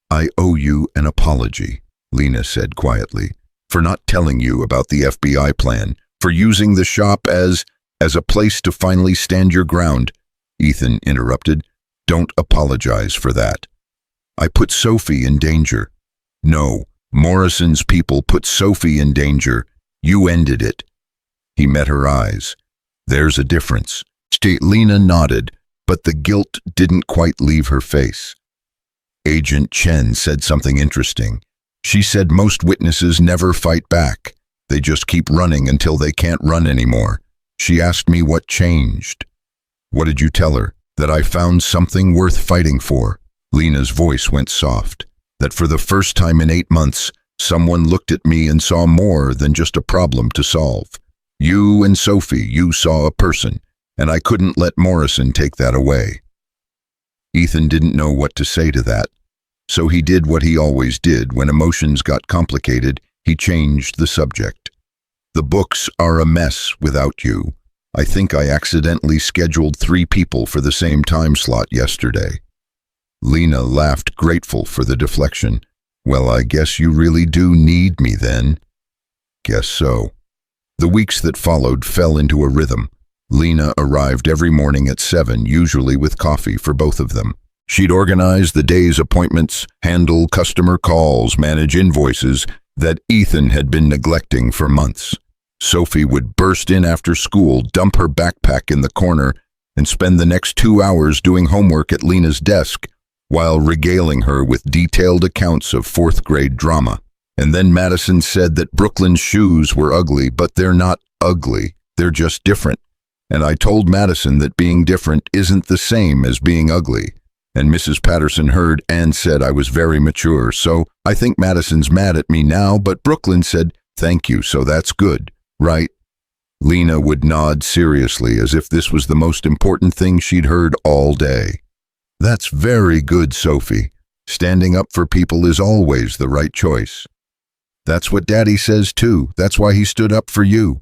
S1: "I owe you an apology," Lena said quietly, "for not telling you about the FBI plan, for using the shop as a place to finally stand your ground." Ethan interrupted. "Don't apologize for that. I put Sophie in danger." "No, Morrison's people put Sophie in danger. You ended it." He met her eyes. "There's a difference." Lena nodded, but the guilt didn't quite leave her face. "Agent Chen said something interesting. She said most witnesses never fight back. They just keep running until they can't run anymore. She asked me what changed." "What did you tell her?" "That I found something worth fighting for." Lena's voice went soft. "That for the first time in 8 months, someone looked at me and saw more than just a problem to solve. You and Sophie, you saw a person, and I couldn't let Morrison take that away." Ethan didn't know what to say to that, so he did what he always did when emotions got complicated. He changed the subject. "The books are a mess without you. I think I accidentally scheduled 3 people for the same time slot yesterday." Lena laughed, grateful for the deflection. "Well, I guess you really do need me then." "Guess so." The weeks that followed fell into a rhythm. Lena arrived every morning at 7, usually with coffee for both of them. She'd organize the day's appointments, handle customer calls, manage invoices that Ethan had been neglecting for months. Sophie would burst in after school, dump her backpack in the corner, and spend the next 2 hours doing homework at Lena's desk, while regaling her with detailed accounts of 4th-grade drama. And then Madison said that Brooklyn's shoes were ugly, but they're not ugly, they're just different. And I told Madison that being different isn't the same as being ugly. And Mrs. Patterson heard and said I was very mature, so I think Madison's mad at me now, but Brooklyn said, "Thank you, so that's good, right?" Lena would nod seriously as if this was the most important thing she'd heard all day. "That's very good, Sophie. Standing up for people is always the right choice." "That's what Daddy says too. That's why he stood up for you."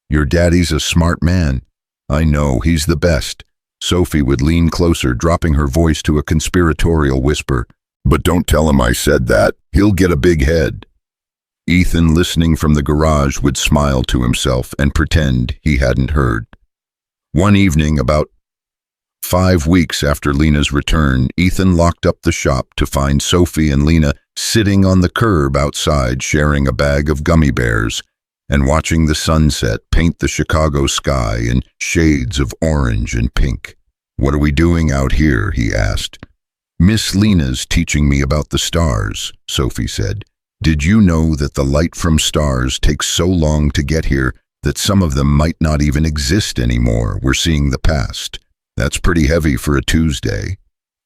S1: "Your daddy's a smart man." "I know, he's the best." Sophie would lean closer, dropping her voice to a conspiratorial whisper. "But don't tell him I said that. He'll get a big head." Ethan, listening from the garage, would smile to himself and pretend he hadn't heard. One evening, about 5 weeks after Lena's return, Ethan locked up the shop to find Sophie and Lena sitting on the curb outside sharing a bag of gummy bears and watching the sunset paint the Chicago sky in shades of orange and pink. "What are we doing out here?" he asked. "Miss Lena's teaching me about the stars," Sophie said. "Did you know that the light from stars takes so long to get here that some of them might not even exist anymore? We're seeing the past. That's pretty heavy for a Tuesday."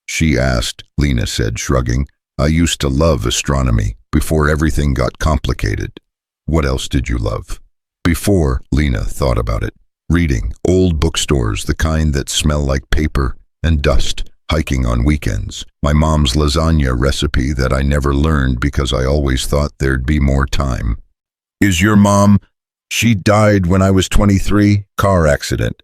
S1: "She asked," Lena said, shrugging. "I used to love astronomy, before everything got complicated." "What else did you love?" "Before," Lena thought about it. "Reading, old bookstores, the kind that smell like paper and dust, hiking on weekends, my mom's lasagna recipe that I never learned because I always thought there'd be more time." "Is your mom?" "She died when I was 23, car accident."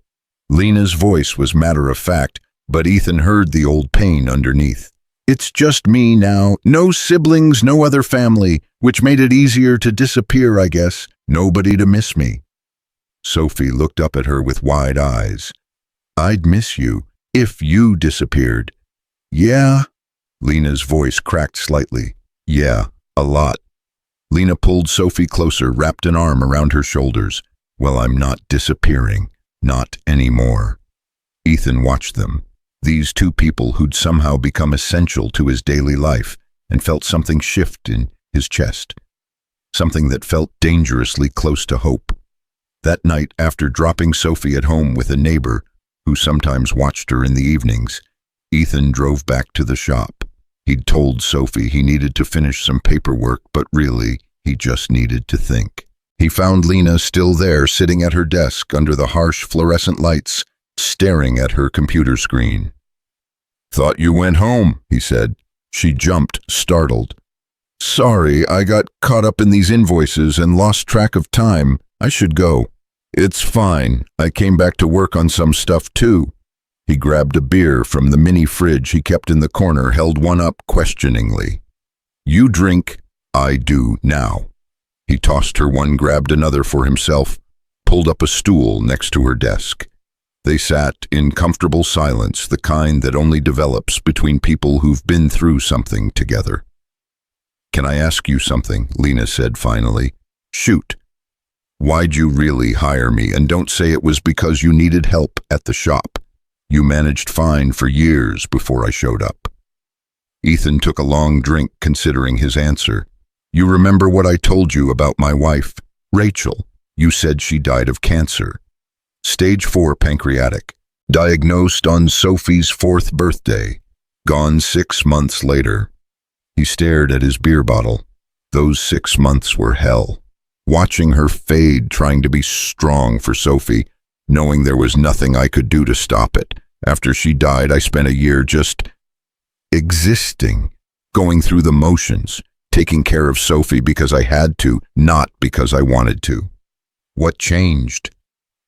S1: Lena's voice was matter-of-fact, but Ethan heard the old pain underneath. It's just me now. No siblings, no other family, which made it easier to disappear, I guess. Nobody to miss me. Sophie looked up at her with wide eyes. I'd miss you if you disappeared. Yeah? Lena's voice cracked slightly. Yeah, a lot. Lena pulled Sophie closer, wrapped an arm around her shoulders. Well, I'm not disappearing. Not anymore. Ethan watched them. These two people who'd somehow become essential to his daily life, and felt something shift in his chest. Something that felt dangerously close to hope. That night, after dropping Sophie at home with a neighbor who sometimes watched her in the evenings, Ethan drove back to the shop. He'd told Sophie he needed to finish some paperwork, but really, he just needed to think. He found Lena still there, sitting at her desk under the harsh fluorescent lights, staring at her computer screen. Thought you went home, he said. She jumped, startled. Sorry, I got caught up in these invoices and lost track of time. I should go. It's fine. I came back to work on some stuff too. He grabbed a beer from the mini fridge he kept in the corner, held one up questioningly. You drink, I do now. He tossed her one, grabbed another for himself, pulled up a stool next to her desk. They sat in comfortable silence, the kind that only develops between people who've been through something together. Can I ask you something? Lena said finally. Shoot. Why'd you really hire me? And don't say it was because you needed help at the shop. You managed fine for years before I showed up. Ethan took a long drink, considering his answer. You remember what I told you about my wife, Rachel? You said she died of cancer. Stage 4 pancreatic. Diagnosed on Sophie's 4th birthday. Gone 6 months later. He stared at his beer bottle. Those 6 months were hell. Watching her fade, trying to be strong for Sophie, knowing there was nothing I could do to stop it. After she died, I spent a year just existing, going through the motions, taking care of Sophie because I had to, not because I wanted to. What changed?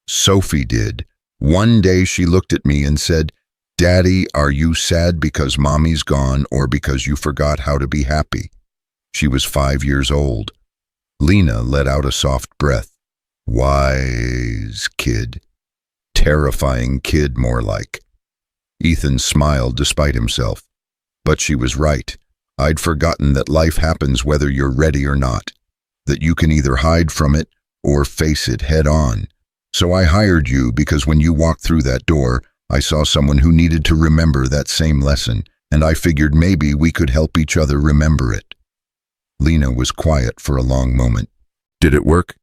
S1: Sophie did. One day she looked at me and said, Daddy, are you sad because Mommy's gone or because you forgot how to be happy? She was 5 years old. Lena let out a soft breath. Wise kid. Terrifying kid, more like. Ethan smiled despite himself. But she was right. I'd forgotten that life happens whether you're ready or not. That you can either hide from it or face it head on. So I hired you because when you walked through that door, I saw someone who needed to remember that same lesson, and I figured maybe we could help each other remember it. Lena was quiet for a long moment. Did it work?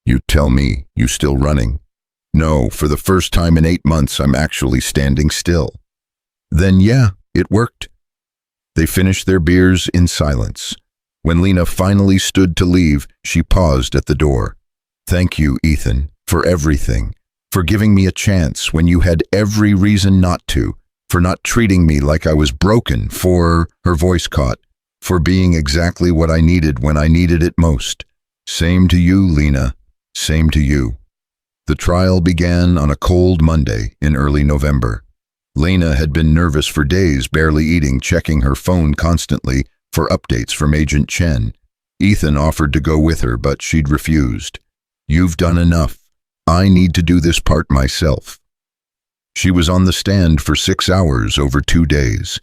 S1: You tell me. You still running? No, for the first time in 8 months, I'm actually standing still. Then yeah, it worked. They finished their beers in silence. When Lena finally stood to leave, she paused at the door. Thank you, Ethan, for everything. For giving me a chance when you had every reason not to. For not treating me like I was broken. For, her voice caught, for being exactly what I needed when I needed it most. Same to you, Lena. Same to you. The trial began on a cold Monday in early November. Lena had been nervous for days, barely eating, checking her phone constantly for updates from Agent Chen. Ethan offered to go with her, but she'd refused. You've done enough. I need to do this part myself. She was on the stand for 6 hours over 2 days.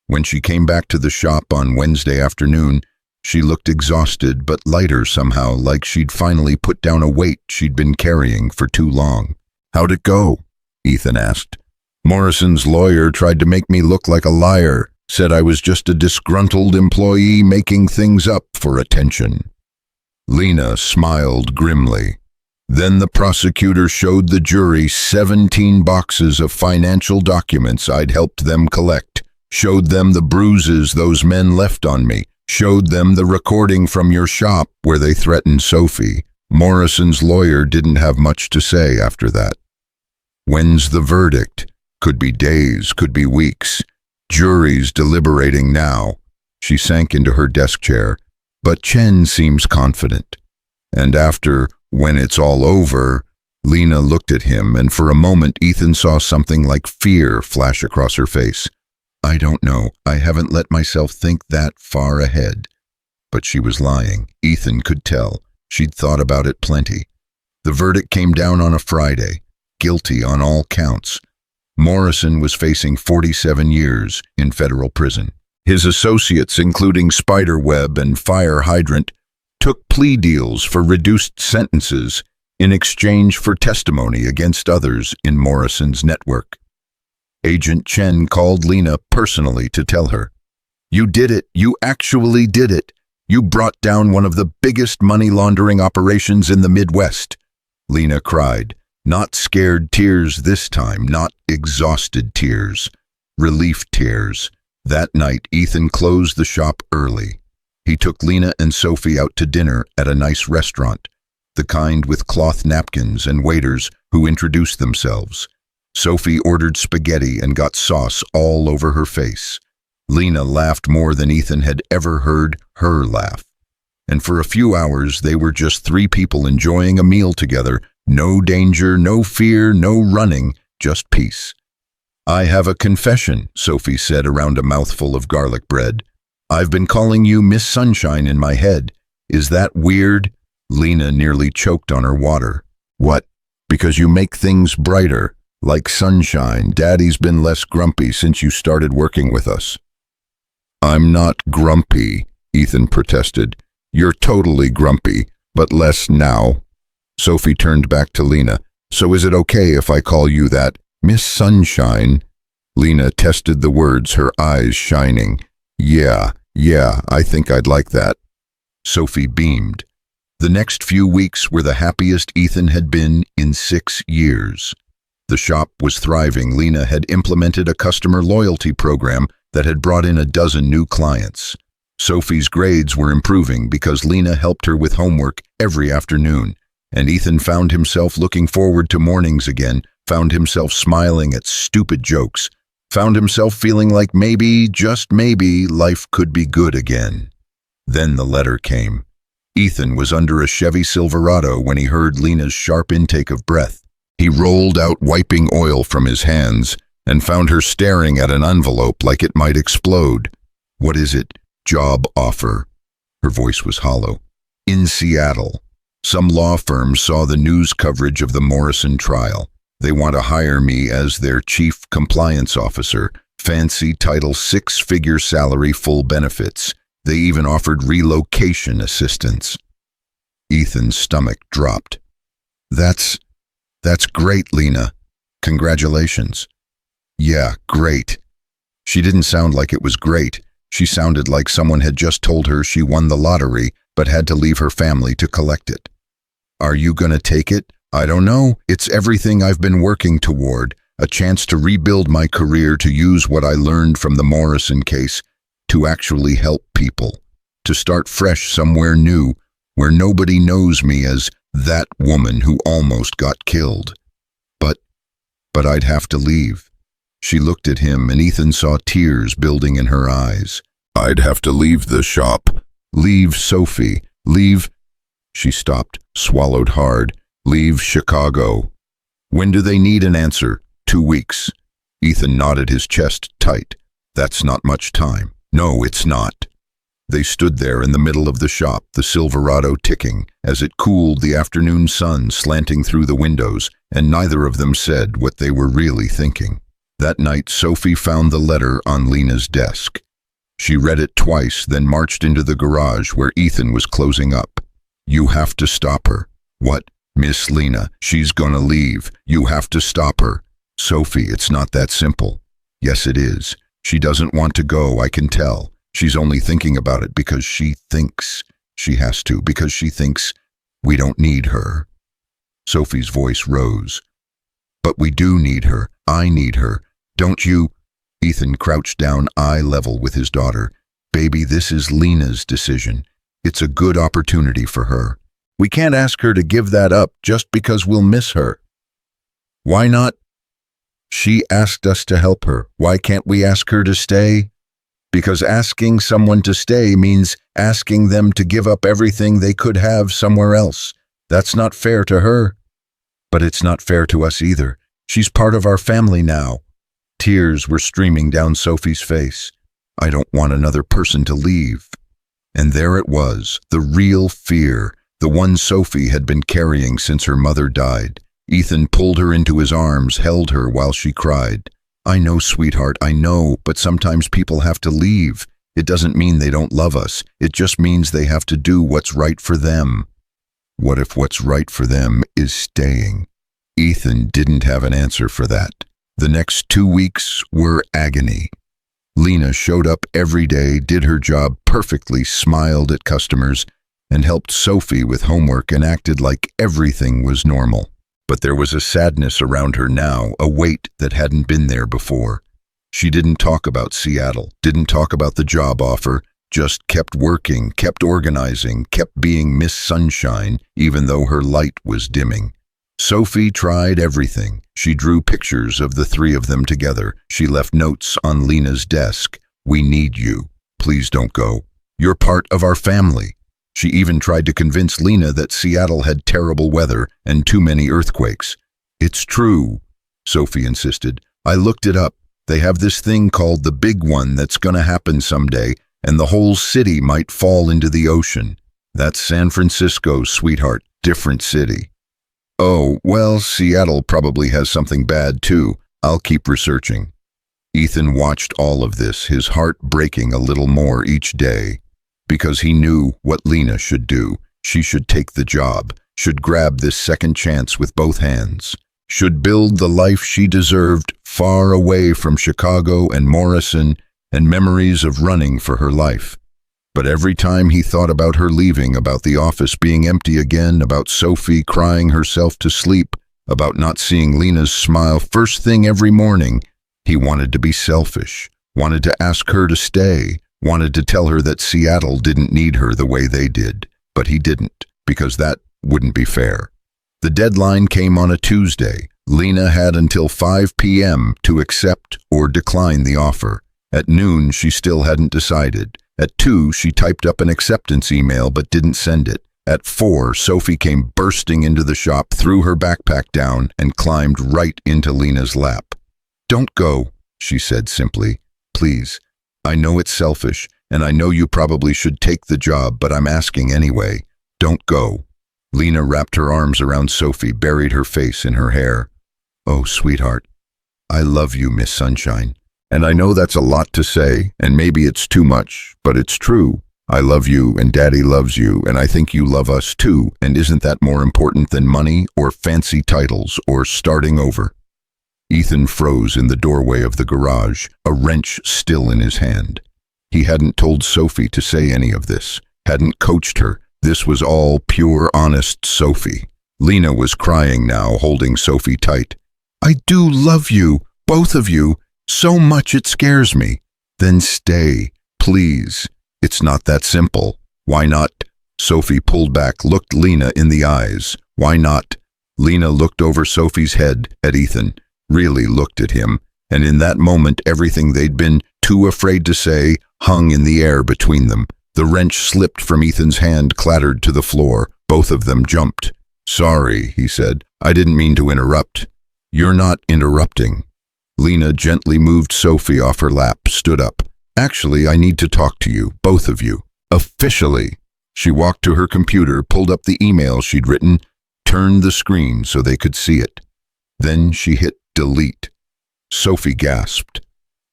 S1: When she came back to the shop on Wednesday afternoon, she looked exhausted but lighter somehow, like she'd finally put down a weight she'd been carrying for too long. How'd it go? Ethan asked. Morrison's lawyer tried to make me look like a liar, said I was just a disgruntled employee making things up for attention. Lena smiled grimly. Then the prosecutor showed the jury 17 boxes of financial documents I'd helped them collect, showed them the bruises those men left on me, showed them the recording from your shop where they threatened Sophie. Morrison's lawyer didn't have much to say after that. When's the verdict? Could be days, could be weeks. Jury's deliberating now. She sank into her desk chair, but Chen seems confident. And after, when it's all over, Lena looked at him, and for a moment Ethan saw something like fear flash across her face. I don't know. I haven't let myself think that far ahead. But she was lying. Ethan could tell. She'd thought about it plenty. The verdict came down on a Friday. Guilty on all counts. Morrison was facing 47 years in federal prison. His associates, including Spiderweb and Fire Hydrant, took plea deals for reduced sentences in exchange for testimony against others in Morrison's network. Agent Chen called Lena personally to tell her, "You did it. You actually did it. You brought down one of the biggest money laundering operations in the Midwest." Lena cried, not scared tears this time, not exhausted tears, relief tears. That night, Ethan closed the shop early. He took Lena and Sophie out to dinner at a nice restaurant, the kind with cloth napkins and waiters who introduced themselves. Sophie ordered spaghetti and got sauce all over her face. Lena laughed more than Ethan had ever heard her laugh. And for a few hours, they were just three people enjoying a meal together. No danger, no fear, no running, just peace. "I have a confession," Sophie said around a mouthful of garlic bread. "I've been calling you Miss Sunshine in my head. Is that weird?" Lena nearly choked on her water. "What? Because you make things brighter, like sunshine. Daddy's been less grumpy since you started working with us." "I'm not grumpy," Ethan protested. "You're totally grumpy, but less now." Sophie turned back to Lena. "So is it okay if I call you that, Miss Sunshine?" Lena tested the words, her eyes shining. Yeah, I think I'd like that." Sophie beamed. The next few weeks were the happiest Ethan had been in 6 years. The shop was thriving. Lena had implemented a customer loyalty program that had brought in a dozen new clients. Sophie's grades were improving because Lena helped her with homework every afternoon, and Ethan found himself looking forward to mornings again, found himself smiling at stupid jokes, found himself feeling like maybe, just maybe, life could be good again. Then the letter came. Ethan was under a Chevy Silverado when he heard Lena's sharp intake of breath. He rolled out wiping oil from his hands and found her staring at an envelope like it might explode. "What is it?" "Job offer." Her voice was hollow. "In Seattle. Some law firm saw the news coverage of the Morrison trial. They want to hire me as their chief compliance officer. Fancy title, 6-figure salary, full benefits. They even offered relocation assistance." Ethan's stomach dropped. That's great, Lena. Congratulations." "Yeah, great." She didn't sound like it was great. She sounded like someone had just told her she won the lottery but had to leave her family to collect it. "Are you gonna take it?" "I don't know. It's everything I've been working toward. A chance to rebuild my career, to use what I learned from the Morrison case to actually help people. To start fresh somewhere new, where nobody knows me as that woman who almost got killed. But I'd have to leave." She looked at him, and Ethan saw tears building in her eyes. "I'd have to leave the shop. Leave Sophie. Leave—" She stopped, swallowed hard. "Leave Chicago." "When do they need an answer?" 2 weeks. Ethan nodded, his chest tight. "That's not much time." "No, it's not." They stood there in the middle of the shop, the Silverado ticking, as it cooled, the afternoon sun slanting through the windows, and neither of them said what they were really thinking. That night, Sophie found the letter on Lena's desk. She read it twice, then marched into the garage where Ethan was closing up. "You have to stop her." "What?" "Miss Lena, she's gonna leave. You have to stop her." "Sophie, it's not that simple." "Yes, it is. She doesn't want to go, I can tell. She's only thinking about it because she thinks she has to, because she thinks we don't need her." Sophie's voice rose. "But we do need her. I need her. Don't you?" Ethan crouched down eye level with his daughter. "Baby, this is Lena's decision. It's a good opportunity for her. We can't ask her to give that up just because we'll miss her." "Why not?" "She asked us to help her. Why can't we ask her to stay?" "Because asking someone to stay means asking them to give up everything they could have somewhere else. That's not fair to her." "But it's not fair to us either. She's part of our family now." Tears were streaming down Sophie's face. I don't want another person to leave. And there it was, the real fear, the one Sophie had been carrying since her mother died. Ethan pulled her into his arms, held her while she cried. I know, sweetheart, I know, but sometimes people have to leave. It doesn't mean they don't love us. It just means they have to do what's right for them. What if what's right for them is staying? Ethan didn't have an answer for that. The next 2 weeks were agony. Lena showed up every day, did her job perfectly, smiled at customers, and helped Sophie with homework and acted like everything was normal. But there was a sadness around her now, a weight that hadn't been there before. She didn't talk about Seattle, didn't talk about the job offer, just kept working, kept organizing, kept being Miss Sunshine, even though her light was dimming. Sophie tried everything. She drew pictures of the three of them together. She left notes on Lena's desk. We need you. Please don't go. You're part of our family. She even tried to convince Lena that Seattle had terrible weather and too many earthquakes. It's true, Sophie insisted. I looked it up. They have this thing called the Big One that's gonna happen someday, and the whole city might fall into the ocean. That's San Francisco, sweetheart. Different city. Oh, well, Seattle probably has something bad too. I'll keep researching. Ethan watched all of this, his heart breaking a little more each day. Because he knew what Lena should do. She should take the job, should grab this second chance with both hands, should build the life she deserved far away from Chicago and Morrison and memories of running for her life. But every time he thought about her leaving, about the office being empty again, about Sophie crying herself to sleep, about not seeing Lena's smile first thing every morning, he wanted to be selfish, wanted to ask her to stay, wanted to tell her that Seattle didn't need her the way they did. But he didn't, because that wouldn't be fair. The deadline came on a Tuesday. Lena had until 5 p.m. to accept or decline the offer. At noon, she still hadn't decided. At 2, she typed up an acceptance email but didn't send it. At 4, Sophie came bursting into the shop, threw her backpack down, and climbed right into Lena's lap. Don't go, she said simply. Please. I know it's selfish, and I know you probably should take the job, but I'm asking anyway. Don't go. Lena wrapped her arms around Sophie, buried her face in her hair. Oh, sweetheart, I love you, Miss Sunshine. And I know that's a lot to say, and maybe it's too much, but it's true. I love you, and Daddy loves you, and I think you love us too, and isn't that more important than money or fancy titles or starting over? Ethan froze in the doorway of the garage, a wrench still in his hand. He hadn't told Sophie to say any of this, hadn't coached her. This was all pure, honest Sophie. Lena was crying now, holding Sophie tight. I do love you, both of you, so much it scares me. Then stay, please. It's not that simple. Why not? Sophie pulled back, looked Lena in the eyes. Why not? Lena looked over Sophie's head at Ethan. Really looked at him, and in that moment everything they'd been too afraid to say hung in the air between them. The wrench slipped from Ethan's hand, clattered to the floor. Both of them jumped. Sorry, he said. I didn't mean to interrupt. You're not interrupting. Lena gently moved Sophie off her lap, stood up. Actually, I need to talk to you, both of you. Officially. She walked to her computer, pulled up the email she'd written, turned the screen so they could see it. Then she hit delete. Sophie gasped.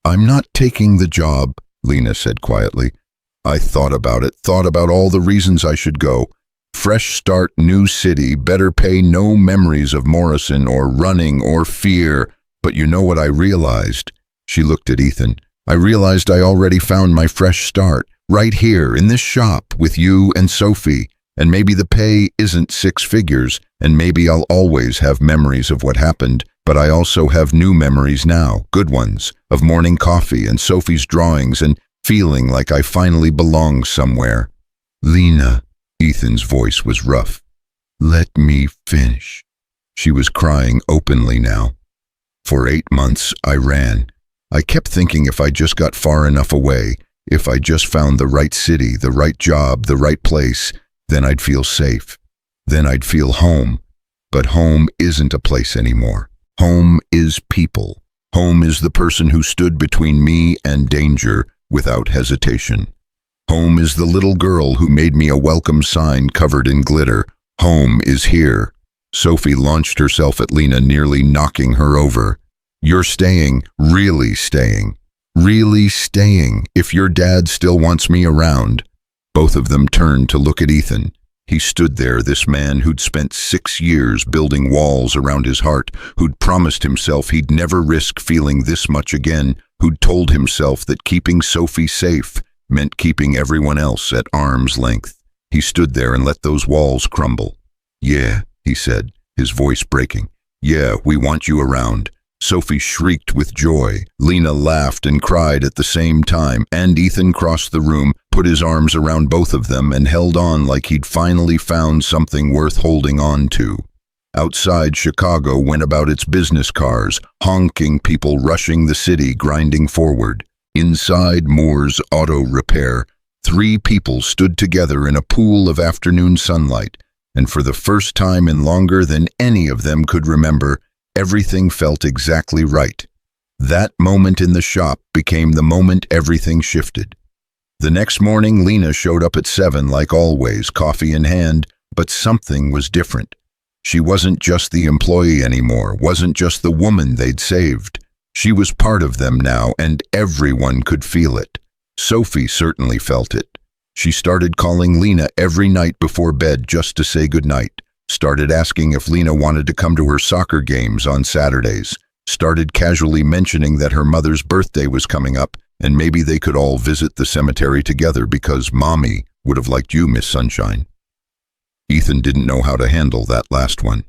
S1: I'm not taking the job, Lena said quietly. I thought about it, thought about all the reasons I should go. Fresh start, new city, better pay, no memories of Morrison or running or fear. But you know what I realized? She looked at Ethan. I realized I already found my fresh start, right here in this shop with you and Sophie. And maybe the pay isn't 6 figures, and maybe I'll always have memories of what happened, but I also have new memories now, good ones, of morning coffee and Sophie's drawings and feeling like I finally belong somewhere. Lena, Ethan's voice was rough. Let me finish. She was crying openly now. For 8 months, I ran. I kept thinking if I just got far enough away, if I just found the right city, the right job, the right place, then I'd feel safe. Then I'd feel home. But home isn't a place anymore. Home is people. Home is the person who stood between me and danger without hesitation. Home is the little girl who made me a welcome sign covered in glitter. Home is here. Sophie launched herself at Lena, nearly knocking her over. You're staying, really staying. Really staying, if your dad still wants me around. Both of them turned to look at Ethan. He stood there, this man who'd spent 6 years building walls around his heart, who'd promised himself he'd never risk feeling this much again, who'd told himself that keeping Sophie safe meant keeping everyone else at arm's length. He stood there and let those walls crumble. Yeah, he said, his voice breaking. Yeah, we want you around. Sophie shrieked with joy. Lena laughed and cried at the same time, and Ethan crossed the room, put his arms around both of them, and held on like he'd finally found something worth holding on to. Outside, Chicago went about its business, cars, honking, people rushing the city, grinding forward. Inside Moore's Auto Repair, 3 people stood together in a pool of afternoon sunlight, and for the first time in longer than any of them could remember, everything felt exactly right. That moment in the shop became the moment everything shifted. The next morning, Lena showed up at 7 like always, coffee in hand, but something was different. She wasn't just the employee anymore, wasn't just the woman they'd saved. She was part of them now, and everyone could feel it. Sophie certainly felt it. She started calling Lena every night before bed just to say goodnight. Started asking if Lena wanted to come to her soccer games on Saturdays. Started casually mentioning that her mother's birthday was coming up, and maybe they could all visit the cemetery together because Mommy would have liked you, Miss Sunshine. Ethan didn't know how to handle that last one.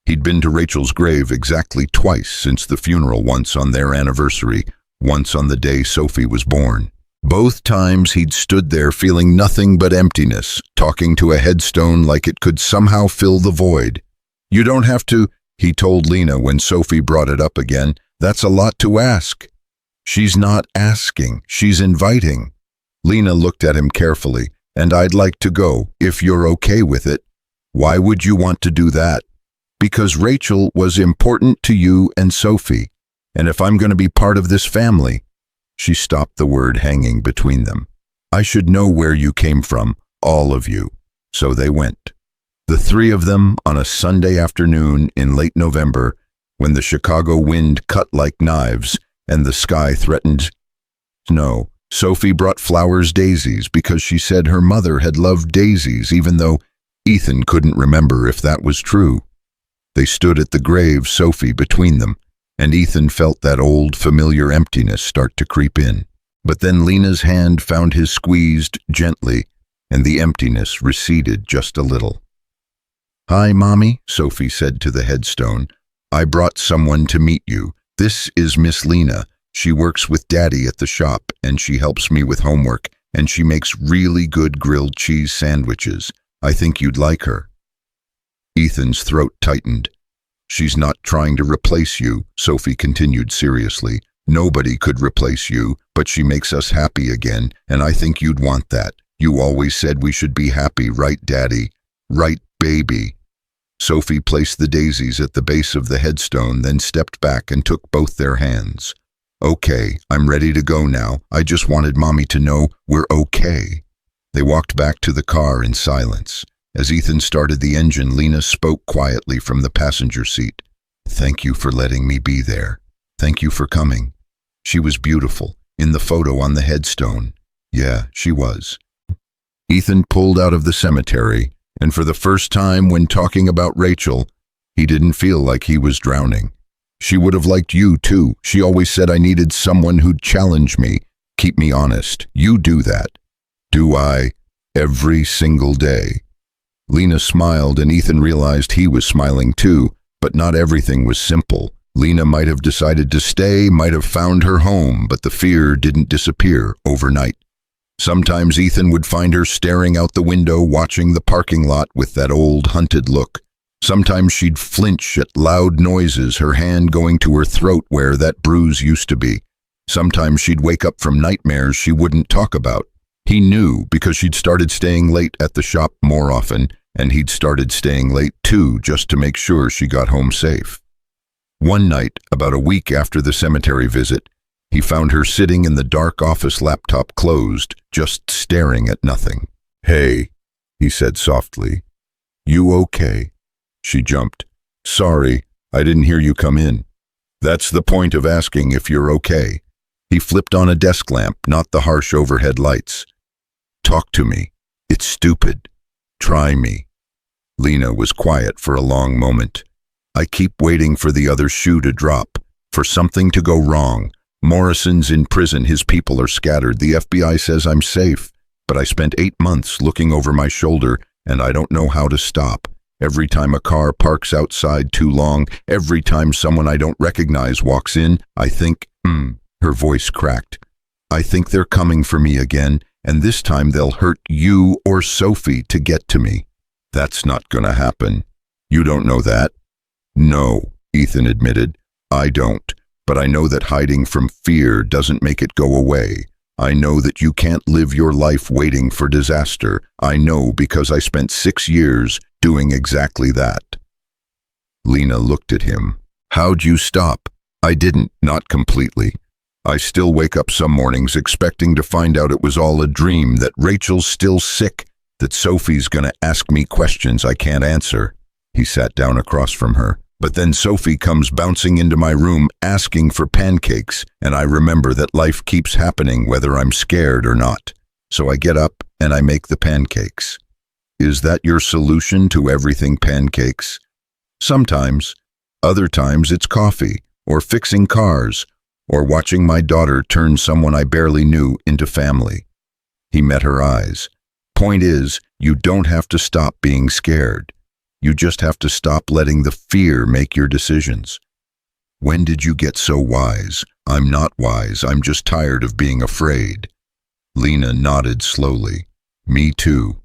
S1: He'd been to Rachel's grave exactly twice since the funeral, once on their anniversary, once on the day Sophie was born. Both times he'd stood there feeling nothing but emptiness, talking to a headstone like it could somehow fill the void. You don't have to, he told Lena when Sophie brought it up again. That's a lot to ask. She's not asking, she's inviting. Lena looked at him carefully. And I'd like to go, if you're okay with it. Why would you want to do that? Because Rachel was important to you and Sophie. And if I'm going to be part of this family. She stopped, the word hanging between them. I should know where you came from, all of you. So they went. The 3 of them on a Sunday afternoon in late November, when the Chicago wind cut like knives and the sky threatened snow. Sophie brought flowers, daisies, because she said her mother had loved daisies, even though Ethan couldn't remember if that was true. They stood at the grave, Sophie between them, and Ethan felt that old familiar emptiness start to creep in. But then Lena's hand found his squeezed gently, and the emptiness receded just a little. Hi, Mommy, Sophie said to the headstone. I brought someone to meet you. This is Miss Lena. She works with Daddy at the shop, and she helps me with homework, and she makes really good grilled cheese sandwiches. I think you'd like her. Ethan's throat tightened. She's not trying to replace you, Sophie continued seriously. Nobody could replace you, but she makes us happy again, and I think you'd want that. You always said we should be happy, right, Daddy? Right, baby? Sophie placed the daisies at the base of the headstone, then stepped back and took both their hands. Okay, I'm ready to go now. I just wanted Mommy to know we're okay. They walked back to the car in silence. As Ethan started the engine, Lena spoke quietly from the passenger seat. Thank you for letting me be there. Thank you for coming. She was beautiful, in the photo on the headstone. Yeah, she was. Ethan pulled out of the cemetery, and for the first time when talking about Rachel, he didn't feel like he was drowning. She would have liked you, too. She always said I needed someone who'd challenge me, keep me honest. You do that. Do I? Every single day. Lena smiled, and Ethan realized he was smiling too, but not everything was simple. Lena might have decided to stay, might have found her home, but the fear didn't disappear overnight. Sometimes Ethan would find her staring out the window, watching the parking lot with that old hunted look. Sometimes she'd flinch at loud noises, her hand going to her throat where that bruise used to be. Sometimes she'd wake up from nightmares she wouldn't talk about. He knew because she'd started staying late at the shop more often, and he'd started staying late too just to make sure she got home safe. One night, about a week after the cemetery visit, he found her sitting in the dark office, laptop closed, just staring at nothing. "Hey," he said softly. "You okay?" She jumped. "Sorry, I didn't hear you come in." "That's the point of asking if you're okay." He flipped on a desk lamp, not the harsh overhead lights. "Talk to me. It's stupid. Try me." Lena was quiet for a long moment. "I keep waiting for the other shoe to drop, for something to go wrong. Morrison's in prison, his people are scattered. The FBI says I'm safe, but I spent 8 months looking over my shoulder, and I don't know how to stop. Every time a car parks outside too long, every time someone I don't recognize walks in, I think, her voice cracked. "I think they're coming for me again, and this time they'll hurt you or Sophie to get to me." "That's not gonna happen." "You don't know that?" "No," Ethan admitted. "I don't. But I know that hiding from fear doesn't make it go away. I know that you can't live your life waiting for disaster. I know because I spent 6 years doing exactly that." Lena looked at him. "How'd you stop?" "I didn't, not completely. I still wake up some mornings expecting to find out it was all a dream, that Rachel's still sick, that Sophie's gonna ask me questions I can't answer." He sat down across from her. "But then Sophie comes bouncing into my room asking for pancakes, and I remember that life keeps happening whether I'm scared or not. So I get up and I make the pancakes." "Is that your solution to everything, pancakes?" "Sometimes. Other times it's coffee, or fixing cars, or watching my daughter turn someone I barely knew into family." He met her eyes. "Point is, you don't have to stop being scared. You just have to stop letting the fear make your decisions." "When did you get so wise?" "I'm not wise, I'm just tired of being afraid." Lena nodded slowly. "Me too."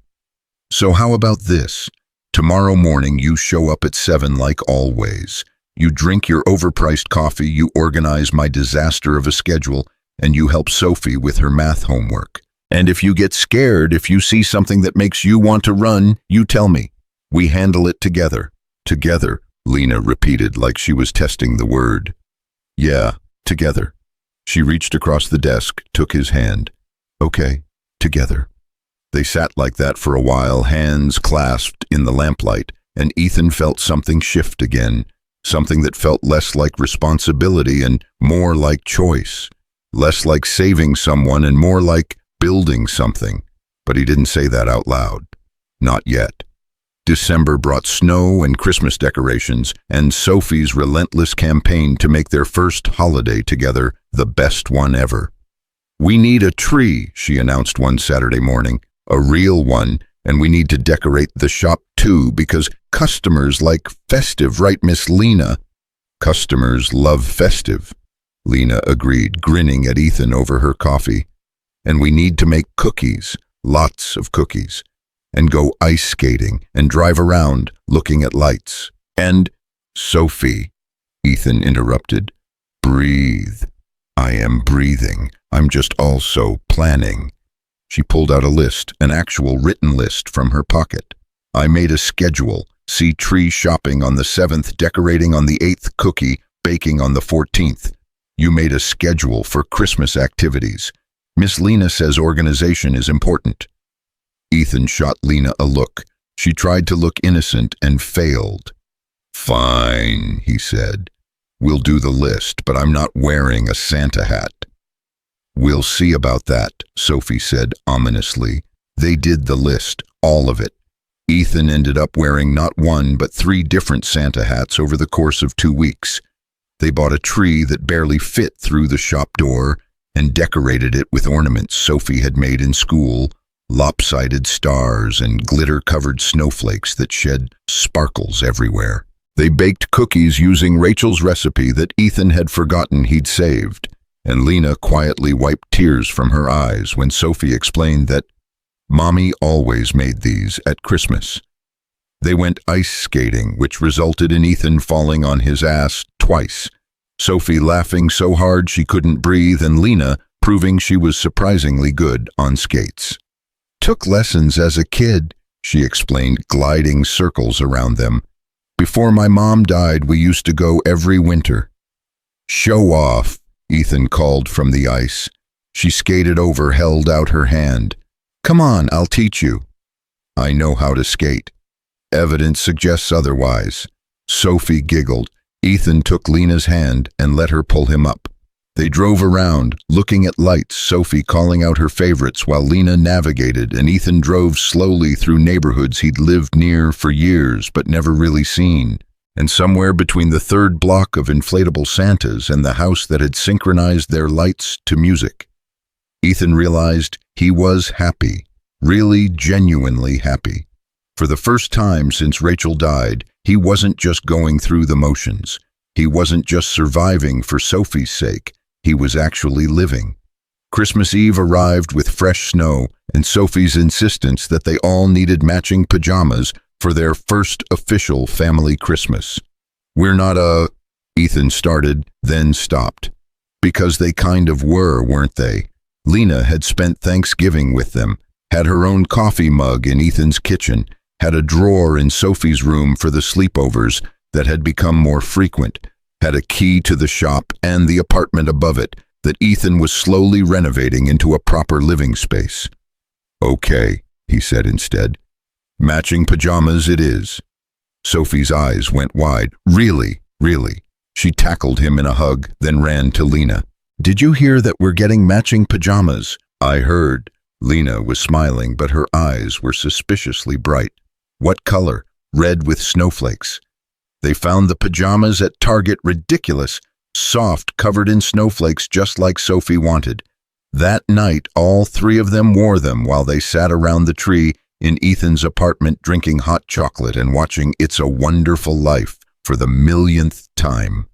S1: "So how about this? Tomorrow morning you show up at 7 like always. You drink your overpriced coffee, you organize my disaster of a schedule, and you help Sophie with her math homework. And if you get scared, if you see something that makes you want to run, you tell me. We handle it together." "Together," Lena repeated like she was testing the word. "Yeah, together." She reached across the desk, took his hand. "Okay, together." They sat like that for a while, hands clasped in the lamplight, and Ethan felt something shift again, something that felt less like responsibility and more like choice, less like saving someone and more like building something. But he didn't say that out loud. Not yet. December brought snow and Christmas decorations, and Sophie's relentless campaign to make their first holiday together the best one ever. "We need a tree," she announced one Saturday morning, "a real one, and we need to decorate the shop too, because customers like festive, right, Miss Lena?" "Customers love festive," Lena agreed, grinning at Ethan over her coffee. "And we need to make cookies, lots of cookies, and go ice skating and drive around looking at lights. And—" "Sophie," Ethan interrupted. "Breathe." "I am breathing. I'm just also planning." She pulled out a list, an actual written list from her pocket. "I made a schedule. See tree shopping on the 7th, decorating on the 8th, cookie, baking on the 14th. You made a schedule for Christmas activities. Miss Lena says organization is important." Ethan shot Lena a look. She tried to look innocent and failed. "Fine," he said. "We'll do the list, but I'm not wearing a Santa hat." "We'll see about that," Sophie said ominously. They did the list, all of it. Ethan ended up wearing not one but 3 different Santa hats over the course of 2 weeks. They bought a tree that barely fit through the shop door and decorated it with ornaments Sophie had made in school, lopsided stars and glitter-covered snowflakes that shed sparkles everywhere. They baked cookies using Rachel's recipe that Ethan had forgotten he'd saved, and Lena quietly wiped tears from her eyes when Sophie explained that Mommy always made these at Christmas. They went ice skating, which resulted in Ethan falling on his ass twice, Sophie laughing so hard she couldn't breathe, and Lena proving she was surprisingly good on skates. "Took lessons as a kid," she explained, gliding circles around them. Before my mom died, we used to go every winter." "Show off," Ethan called from the ice. She skated over, held out her hand. "Come on, I'll teach you." "I know how to skate." "Evidence suggests otherwise." Sophie giggled. Ethan took Lena's hand and let her pull him up. They drove around, looking at lights, Sophie calling out her favorites while Lena navigated, and Ethan drove slowly through neighborhoods he'd lived near for years but never really seen. And somewhere between the third block of inflatable Santas and the house that had synchronized their lights to music, Ethan realized he was happy, really genuinely happy. For the first time since Rachel died, he wasn't just going through the motions. He wasn't just surviving for Sophie's sake. He was actually living. Christmas Eve arrived with fresh snow and Sophie's insistence that they all needed matching pajamas for their first official family Christmas. "We're not Ethan started, then stopped. Because they kind of were, weren't they? Lena had spent Thanksgiving with them, had her own coffee mug in Ethan's kitchen, had a drawer in Sophie's room for the sleepovers that had become more frequent, had a key to the shop and the apartment above it that Ethan was slowly renovating into a proper living space. "Okay," he said instead. "Matching pajamas it is." Sophie's eyes went wide. "Really? Really?" She tackled him in a hug, then ran to Lena. "Did you hear that we're getting matching pajamas?" "I heard." Lena was smiling, but her eyes were suspiciously bright. "What color?" "Red with snowflakes." They found the pajamas at Target ridiculous, soft, covered in snowflakes just like Sophie wanted. That night, all three of them wore them while they sat around the tree in Ethan's apartment drinking hot chocolate and watching It's a Wonderful Life for the millionth time.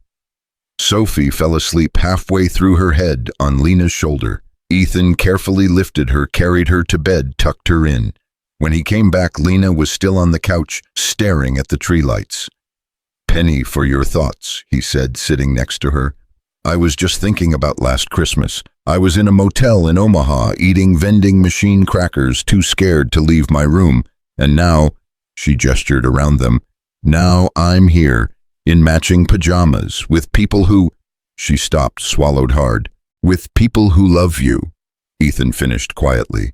S1: Sophie fell asleep halfway through her head on Lena's shoulder. Ethan carefully lifted her, carried her to bed, tucked her in. When he came back, Lena was still on the couch, staring at the tree lights. "Penny for your thoughts," he said, sitting next to her. "I was just thinking about last Christmas. I was in a motel in Omaha, eating vending machine crackers, too scared to leave my room. And now," she gestured around them, "now I'm here, in matching pajamas, with people who—" She stopped, swallowed hard. "With people who love you," Ethan finished quietly.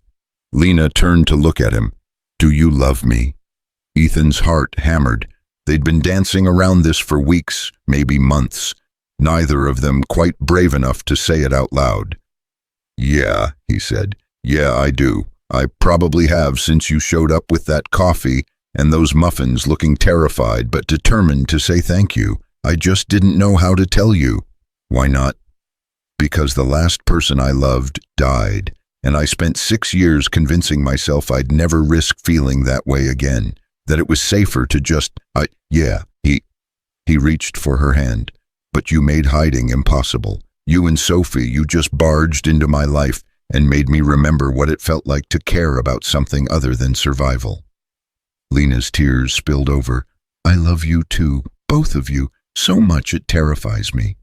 S1: Lena turned to look at him. "Do you love me?" Ethan's heart hammered. They'd been dancing around this for weeks, maybe months. Neither of them quite brave enough to say it out loud. "Yeah," he said. "Yeah, I do. I probably have since you showed up with that coffee and those muffins, looking terrified but determined to say thank you. I just didn't know how to tell you." "Why not?" "Because the last person I loved died, and I spent 6 years convincing myself I'd never risk feeling that way again, that it was safer to just, yeah." He reached for her hand. "But you made hiding impossible. You and Sophie, you just barged into my life and made me remember what it felt like to care about something other than survival." Lena's tears spilled over. "I love you too, both of you, so much it terrifies me."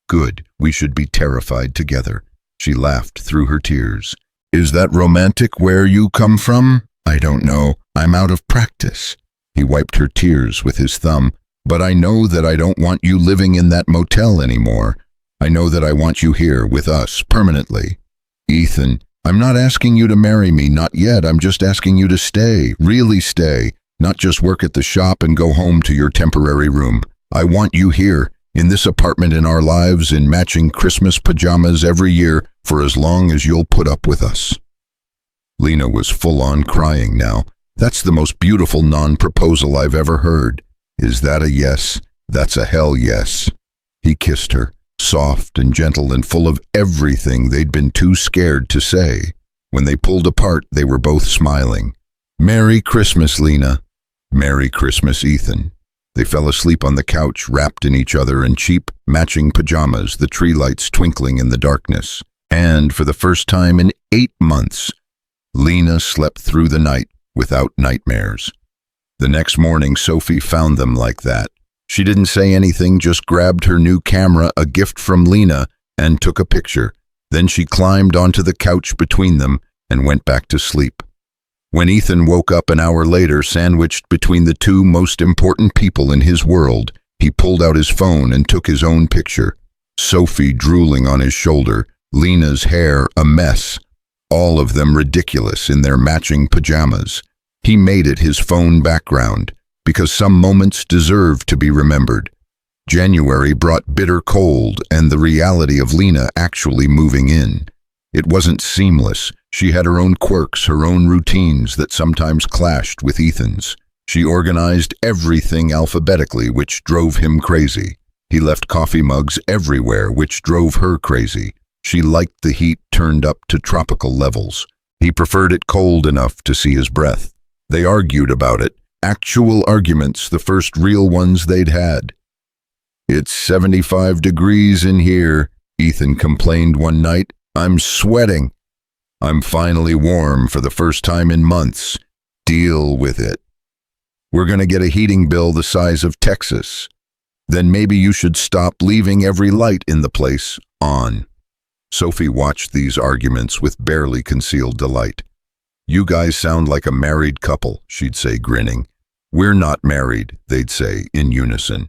S1: "Good, we should be terrified together." She laughed through her tears. "Is that romantic where you come from?" "I don't know. I'm out of practice." He wiped her tears with his thumb. "But I know that I don't want you living in that motel anymore. I know that I want you here with us permanently." "Ethan, I'm not asking you to marry me, not yet. I'm just asking you to stay, really stay, not just work at the shop and go home to your temporary room. I want you here, in this apartment, in our lives, in matching Christmas pajamas every year for as long as you'll put up with us." Lena was full-on crying now. "That's the most beautiful non-proposal I've ever heard." "Is that a yes?" "That's a hell yes." He kissed her, soft and gentle and full of everything they'd been too scared to say. When they pulled apart, they were both smiling. "Merry Christmas, Lena." "Merry Christmas, Ethan." They fell asleep on the couch, wrapped in each other in cheap, matching pajamas, the tree lights twinkling in the darkness. And for the first time in 8 months, Lena slept through the night without nightmares. The next morning, Sophie found them like that. She didn't say anything, just grabbed her new camera, a gift from Lena, and took a picture. Then she climbed onto the couch between them and went back to sleep. When Ethan woke up an hour later, sandwiched between the two most important people in his world, he pulled out his phone and took his own picture. Sophie drooling on his shoulder, Lena's hair a mess, all of them ridiculous in their matching pajamas. He made it his phone background, because some moments deserve to be remembered. January brought bitter cold and the reality of Lena actually moving in. It wasn't seamless. She had her own quirks, her own routines that sometimes clashed with Ethan's. She organized everything alphabetically, which drove him crazy. He left coffee mugs everywhere, which drove her crazy. She liked the heat turned up to tropical levels. He preferred it cold enough to see his breath. They argued about it. Actual arguments, the first real ones they'd had. "It's 75 degrees in here," Ethan complained one night. "I'm sweating." "I'm finally warm for the first time in months. Deal with it." "We're going to get a heating bill the size of Texas." "Then maybe you should stop leaving every light in the place on." Sophie watched these arguments with barely concealed delight. "You guys sound like a married couple," she'd say, grinning. "We're not married," they'd say in unison.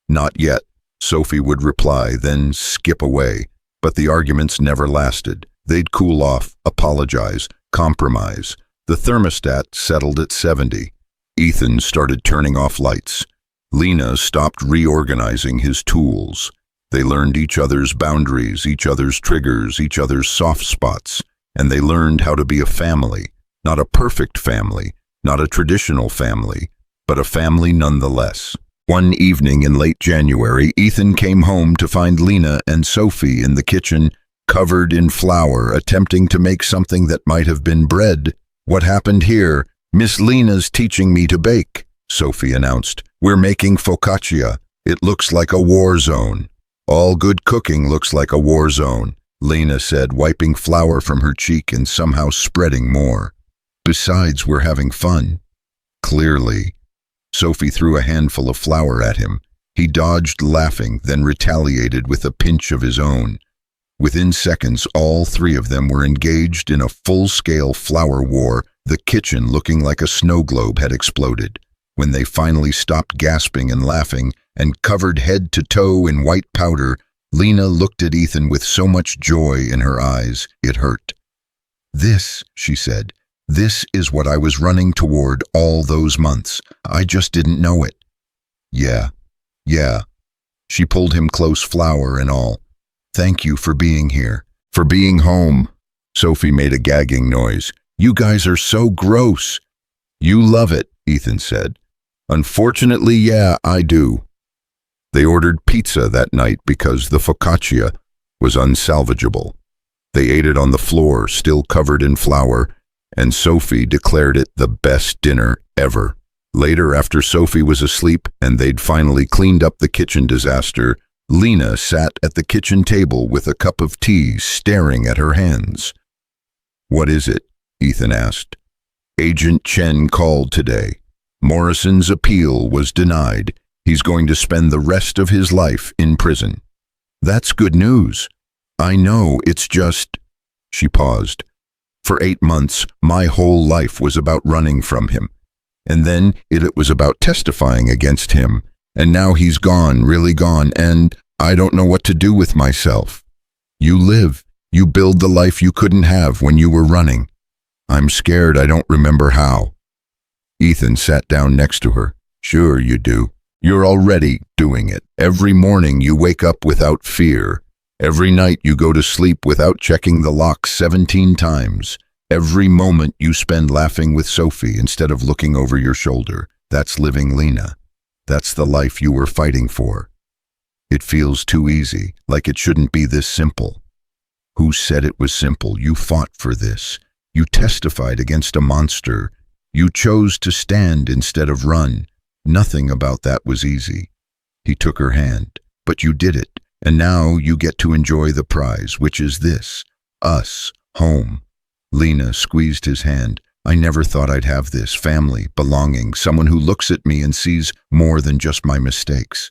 S1: "Not yet," Sophie would reply, then skip away. But the arguments never lasted. They'd cool off, apologize, compromise. The thermostat settled at 70. Ethan started turning off lights. Lena stopped reorganizing his tools. They learned each other's boundaries, each other's triggers, each other's soft spots, and they learned how to be a family. Not a perfect family, not a traditional family, but a family nonetheless. One evening in late January, Ethan came home to find Lena and Sophie in the kitchen, covered in flour, attempting to make something that might have been bread. "What happened here? Miss Lena's teaching me to bake," Sophie announced. "We're making focaccia. It looks like a war zone." "All good cooking looks like a war zone," Lena said, wiping flour from her cheek and somehow spreading more. "Besides, we're having fun." "Clearly." Sophie threw a handful of flour at him. He dodged, laughing, then retaliated with a pinch of his own. Within seconds, all three of them were engaged in a full-scale flour war, the kitchen looking like a snow globe had exploded. When they finally stopped gasping and laughing, and covered head to toe in white powder, Lena looked at Ethan with so much joy in her eyes, it hurt. "This," she said, "this is what I was running toward all those months. I just didn't know it." Yeah. She pulled him close, flour and all. "Thank you for being here, for being home." Sophie made a gagging noise. "You guys are so gross." "You love it," Ethan said. "Unfortunately, yeah, I do." They ordered pizza that night because the focaccia was unsalvageable. They ate it on the floor, still covered in flour, and Sophie declared it the best dinner ever. Later, after Sophie was asleep and they'd finally cleaned up the kitchen disaster, Lena sat at the kitchen table with a cup of tea, staring at her hands. "What is it?" Ethan asked. "Agent Chen called today. Morrison's appeal was denied. He's going to spend the rest of his life in prison." "That's good news." "I know, it's just—" She paused. "For 8 months, my whole life was about running from him. And then it was about testifying against him. And now he's gone, really gone, and I don't know what to do with myself." "You live. You build the life you couldn't have when you were running." "I'm scared I don't remember how." Ethan sat down next to her. "Sure you do. You're already doing it. Every morning you wake up without fear. Every night you go to sleep without checking the lock 17 times. Every moment you spend laughing with Sophie instead of looking over your shoulder. That's living, Lena. That's the life you were fighting for. It feels too easy, like it shouldn't be this simple." "Who said it was simple? You fought for this. You testified against a monster. You chose to stand instead of run. Nothing about that was easy." He took her hand. "But you did it, and now you get to enjoy the prize, which is this. Us, home." Lena squeezed his hand. "I never thought I'd have this, family, belonging, someone who looks at me and sees more than just my mistakes."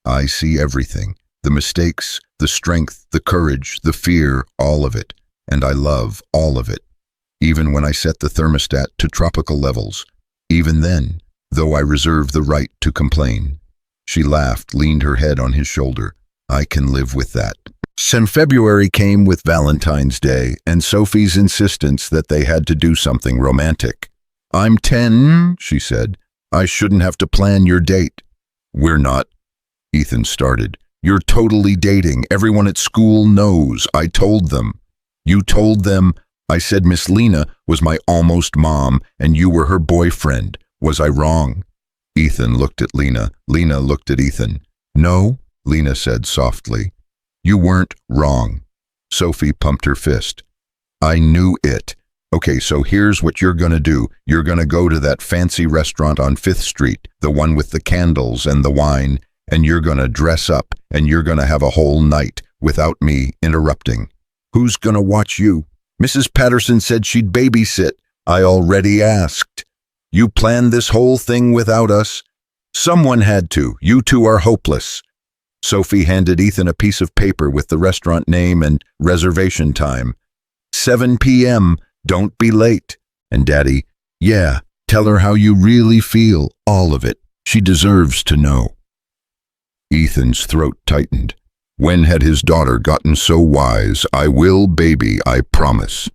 S1: "I see everything, the mistakes, the strength, the courage, the fear, all of it, and I love all of it." even when I set the thermostat to tropical levels. Even then, though I reserve the right to complain. She laughed, leaned her head on his shoulder. I can live with that. Since February came with Valentine's Day and Sophie's insistence that they had to do something romantic. I'm 10, she said. I shouldn't have to plan your date. We're not, Ethan started. You're totally dating. Everyone at school knows. I told them. You told them. I said Miss Lena was my almost mom and you were her boyfriend. Was I wrong? Ethan looked at Lena. Lena looked at Ethan. No, Lena said softly. You weren't wrong. Sophie pumped her fist. I knew it. Okay, so here's what you're gonna do. You're gonna go to that fancy restaurant on 5th Street, the one with the candles and the wine, and you're gonna dress up and you're gonna have a whole night without me interrupting. Who's gonna watch you? Mrs. Patterson said she'd babysit. I already asked. You planned this whole thing without us? Someone had to. You two are hopeless. Sophie handed Ethan a piece of paper with the restaurant name and reservation time. 7 p.m. Don't be late. And Daddy, yeah, tell her how you really feel, all of it. She deserves to know. Ethan's throat tightened. When had his daughter gotten so wise? I will, baby, I promise.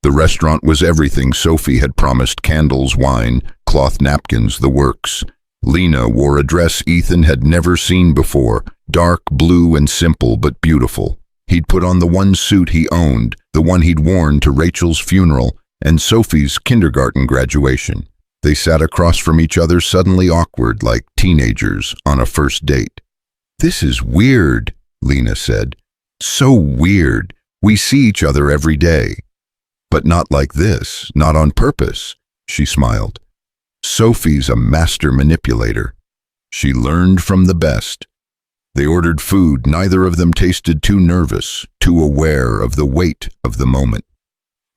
S1: The restaurant was everything Sophie had promised: candles, wine, cloth napkins, the works. Lena wore a dress Ethan had never seen before, dark blue and simple but beautiful. He'd put on the one suit he owned, the one he'd worn to Rachel's funeral and Sophie's kindergarten graduation. They sat across from each other, suddenly awkward like teenagers on a first date. This is weird, Lena said. So weird. We see each other every day. But not like this, not on purpose, she smiled. Sophie's a master manipulator. She learned from the best. They ordered food. Neither of them tasted too nervous, too aware of the weight of the moment.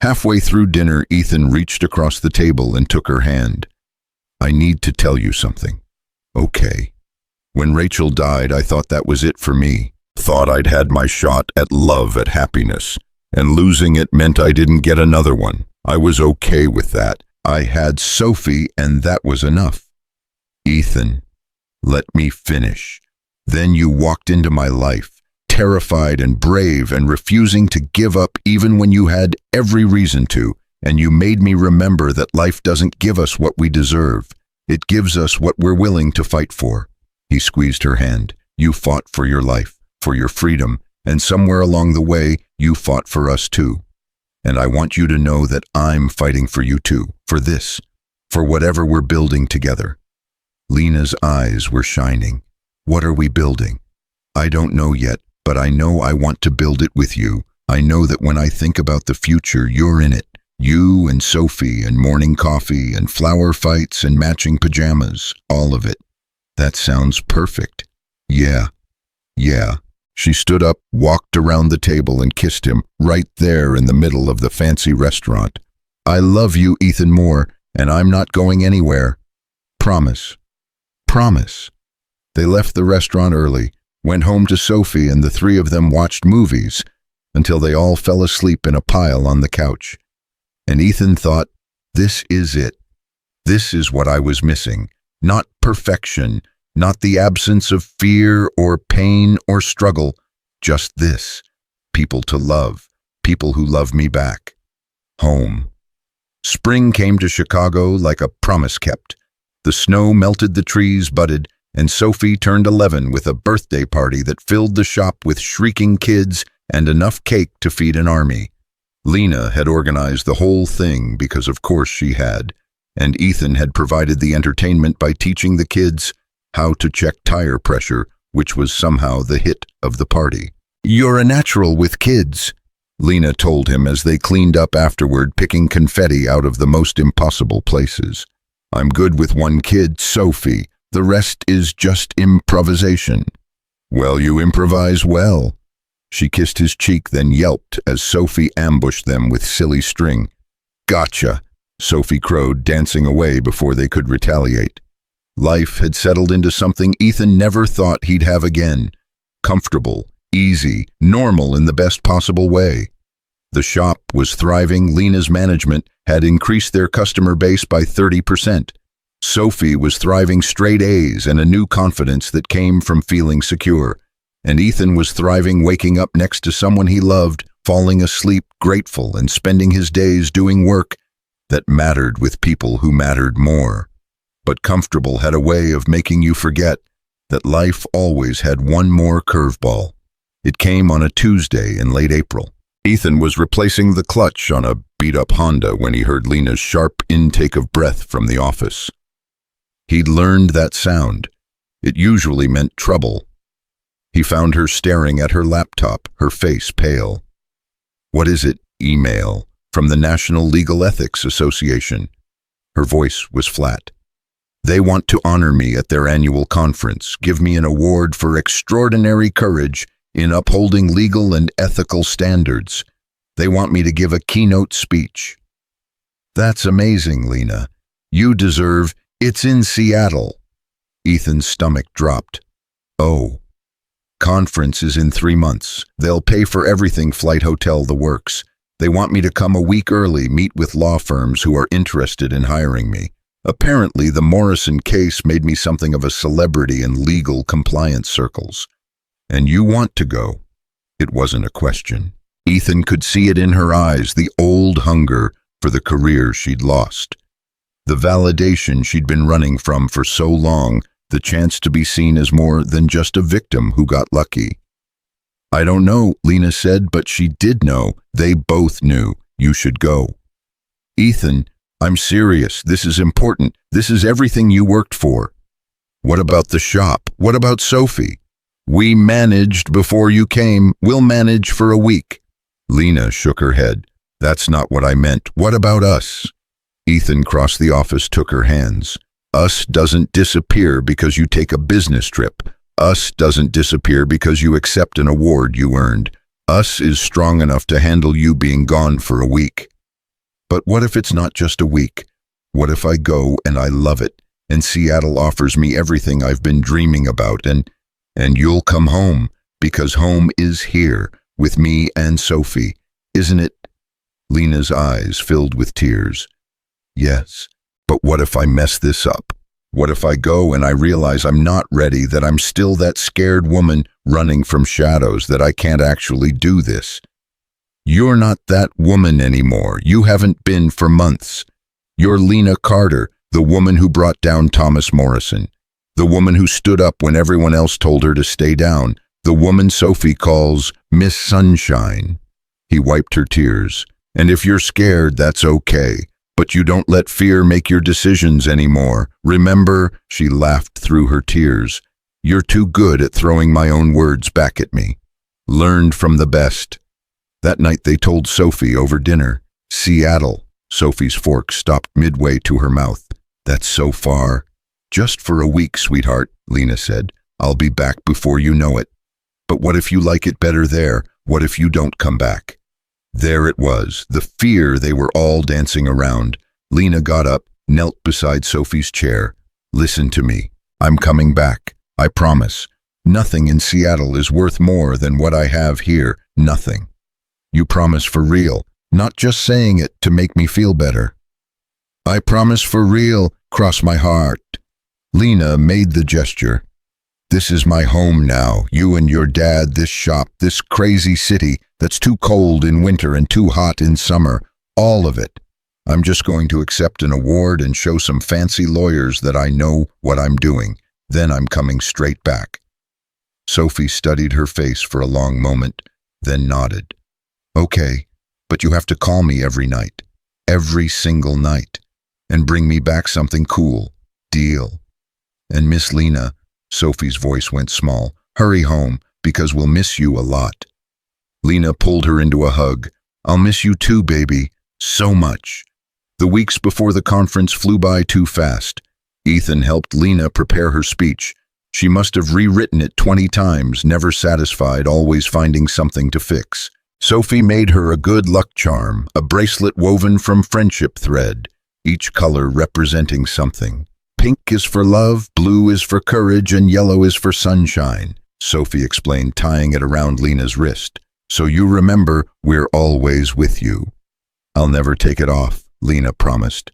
S1: Halfway through dinner, Ethan reached across the table and took her hand. I need to tell you something. Okay. When Rachel died, I thought that was it for me. Thought I'd had my shot at love, at happiness. And losing it meant I didn't get another one. I was okay with that. I had Sophie, and that was enough. Ethan, let me finish. Then you walked into my life, terrified and brave and refusing to give up even when you had every reason to, and you made me remember that life doesn't give us what we deserve. It gives us what we're willing to fight for. He squeezed her hand. You fought for your life, for your freedom, and somewhere along the way, you fought for us too. And I want you to know that I'm fighting for you too, for this, for whatever we're building together. Lena's eyes were shining. What are we building? I don't know yet, but I know I want to build it with you. I know that when I think about the future, you're in it. You and Sophie and morning coffee and flower fights and matching pajamas, all of it. That sounds perfect. Yeah. She stood up, walked around the table and kissed him right there in the middle of the fancy restaurant. I love you, Ethan Moore, and I'm not going anywhere. Promise. Promise. They left the restaurant early, went home to Sophie, and the three of them watched movies until they all fell asleep in a pile on the couch. And Ethan thought, this is it. This is what I was missing. Not perfection, not the absence of fear or pain or struggle, just this. People to love, people who love me back. Home. Spring came to Chicago like a promise kept. The snow melted, the trees budded, and Sophie turned 11 with a birthday party that filled the shop with shrieking kids and enough cake to feed an army. Lena had organized the whole thing because of course she had, and Ethan had provided the entertainment by teaching the kids how to check tire pressure, which was somehow the hit of the party. You're a natural with kids, Lena told him as they cleaned up afterward, picking confetti out of the most impossible places. I'm good with one kid, Sophie. The rest is just improvisation. Well, you improvise well. She kissed his cheek, then yelped as Sophie ambushed them with silly string. Gotcha, Sophie crowed, dancing away before they could retaliate. Life had settled into something Ethan never thought he'd have again. Comfortable, easy, normal in the best possible way. The shop was thriving. Lena's management had increased their customer base by 30%. Sophie was thriving, straight A's and a new confidence that came from feeling secure. And Ethan was thriving, waking up next to someone he loved, falling asleep grateful, and spending his days doing work that mattered with people who mattered more. But comfortable had a way of making you forget that life always had one more curveball. It came on a Tuesday in late April. Ethan was replacing the clutch on a beat-up Honda when he heard Lena's sharp intake of breath from the office. He'd learned that sound. It usually meant trouble. He found her staring at her laptop, her face pale. "What is it?" "Email from the National Legal Ethics Association." Her voice was flat. "They want to honor me at their annual conference, give me an award for extraordinary courage in upholding legal and ethical standards. They want me to give a keynote speech." "That's amazing, Lena. You deserve. It's in Seattle." Ethan's stomach dropped. "Oh. Conference is in 3 months. They'll pay for everything, flight, hotel, the works. They want me to come a week early, meet with law firms who are interested in hiring me. Apparently, the Morrison case made me something of a celebrity in legal compliance circles. And you want to go?" It wasn't a question. Ethan could see it in her eyes, the old hunger for the career she'd lost. The validation she'd been running from for so long, the chance to be seen as more than just a victim who got lucky. "I don't know," Lena said, but she did know. They both knew. "You should go." "Ethan, I'm serious. This is important. This is everything you worked for." "What about the shop? What about Sophie?" "We managed before you came. We'll manage for a week." Lena shook her head. "That's not what I meant. What about us?" Ethan crossed the office, took her hands. "Us doesn't disappear because you take a business trip. Us doesn't disappear because you accept an award you earned. Us is strong enough to handle you being gone for a week." "But what if it's not just a week? What if I go and I love it, and Seattle offers me everything I've been dreaming about, and you'll come home, because home is here, with me and Sophie, isn't it?" Lena's eyes filled with tears. "Yes, but what if I mess this up? What if I go and I realize I'm not ready, that I'm still that scared woman running from shadows, that I can't actually do this?" "You're not that woman anymore. You haven't been for months. You're Lena Carter, the woman who brought down Thomas Morrison, the woman who stood up when everyone else told her to stay down, the woman Sophie calls Miss Sunshine." He wiped her tears. "And if you're scared, that's okay. But you don't let fear make your decisions anymore. Remember," she laughed through her tears, "you're too good at throwing my own words back at me. Learned from the best." That night they told Sophie over dinner. "Seattle." Sophie's fork stopped midway to her mouth. "That's so far." "Just for a week, sweetheart," Lena said. "I'll be back before you know it." "But what if you like it better there? What if you don't come back?" There it was, the fear they were all dancing around. Lena got up, knelt beside Sophie's chair. "Listen to me. I'm coming back. I promise. Nothing in Seattle is worth more than what I have here. Nothing. You promise for real, not just saying it to make me feel better." "I promise for real. Cross my heart." Lena made the gesture. "This is my home now, you and your dad, this shop, this crazy city that's too cold in winter and too hot in summer, all of it. I'm just going to accept an award and show some fancy lawyers that I know what I'm doing. Then I'm coming straight back." Sophie studied her face for a long moment, then nodded. "Okay, but you have to call me every night, every single night, and bring me back something cool. Deal?" "And Miss Lena," Sophie's voice went small, "hurry home, because we'll miss you a lot." Lena pulled her into a hug. "I'll miss you too, baby. So much." The weeks before the conference flew by too fast. Ethan helped Lena prepare her speech. She must have rewritten it 20 times, never satisfied, always finding something to fix. Sophie made her a good luck charm, a bracelet woven from friendship thread, each color representing something. "Pink is for love, blue is for courage, and yellow is for sunshine," Sophie explained, tying it around Lena's wrist. So you remember, we're always with you. I'll never take it off, Lena promised.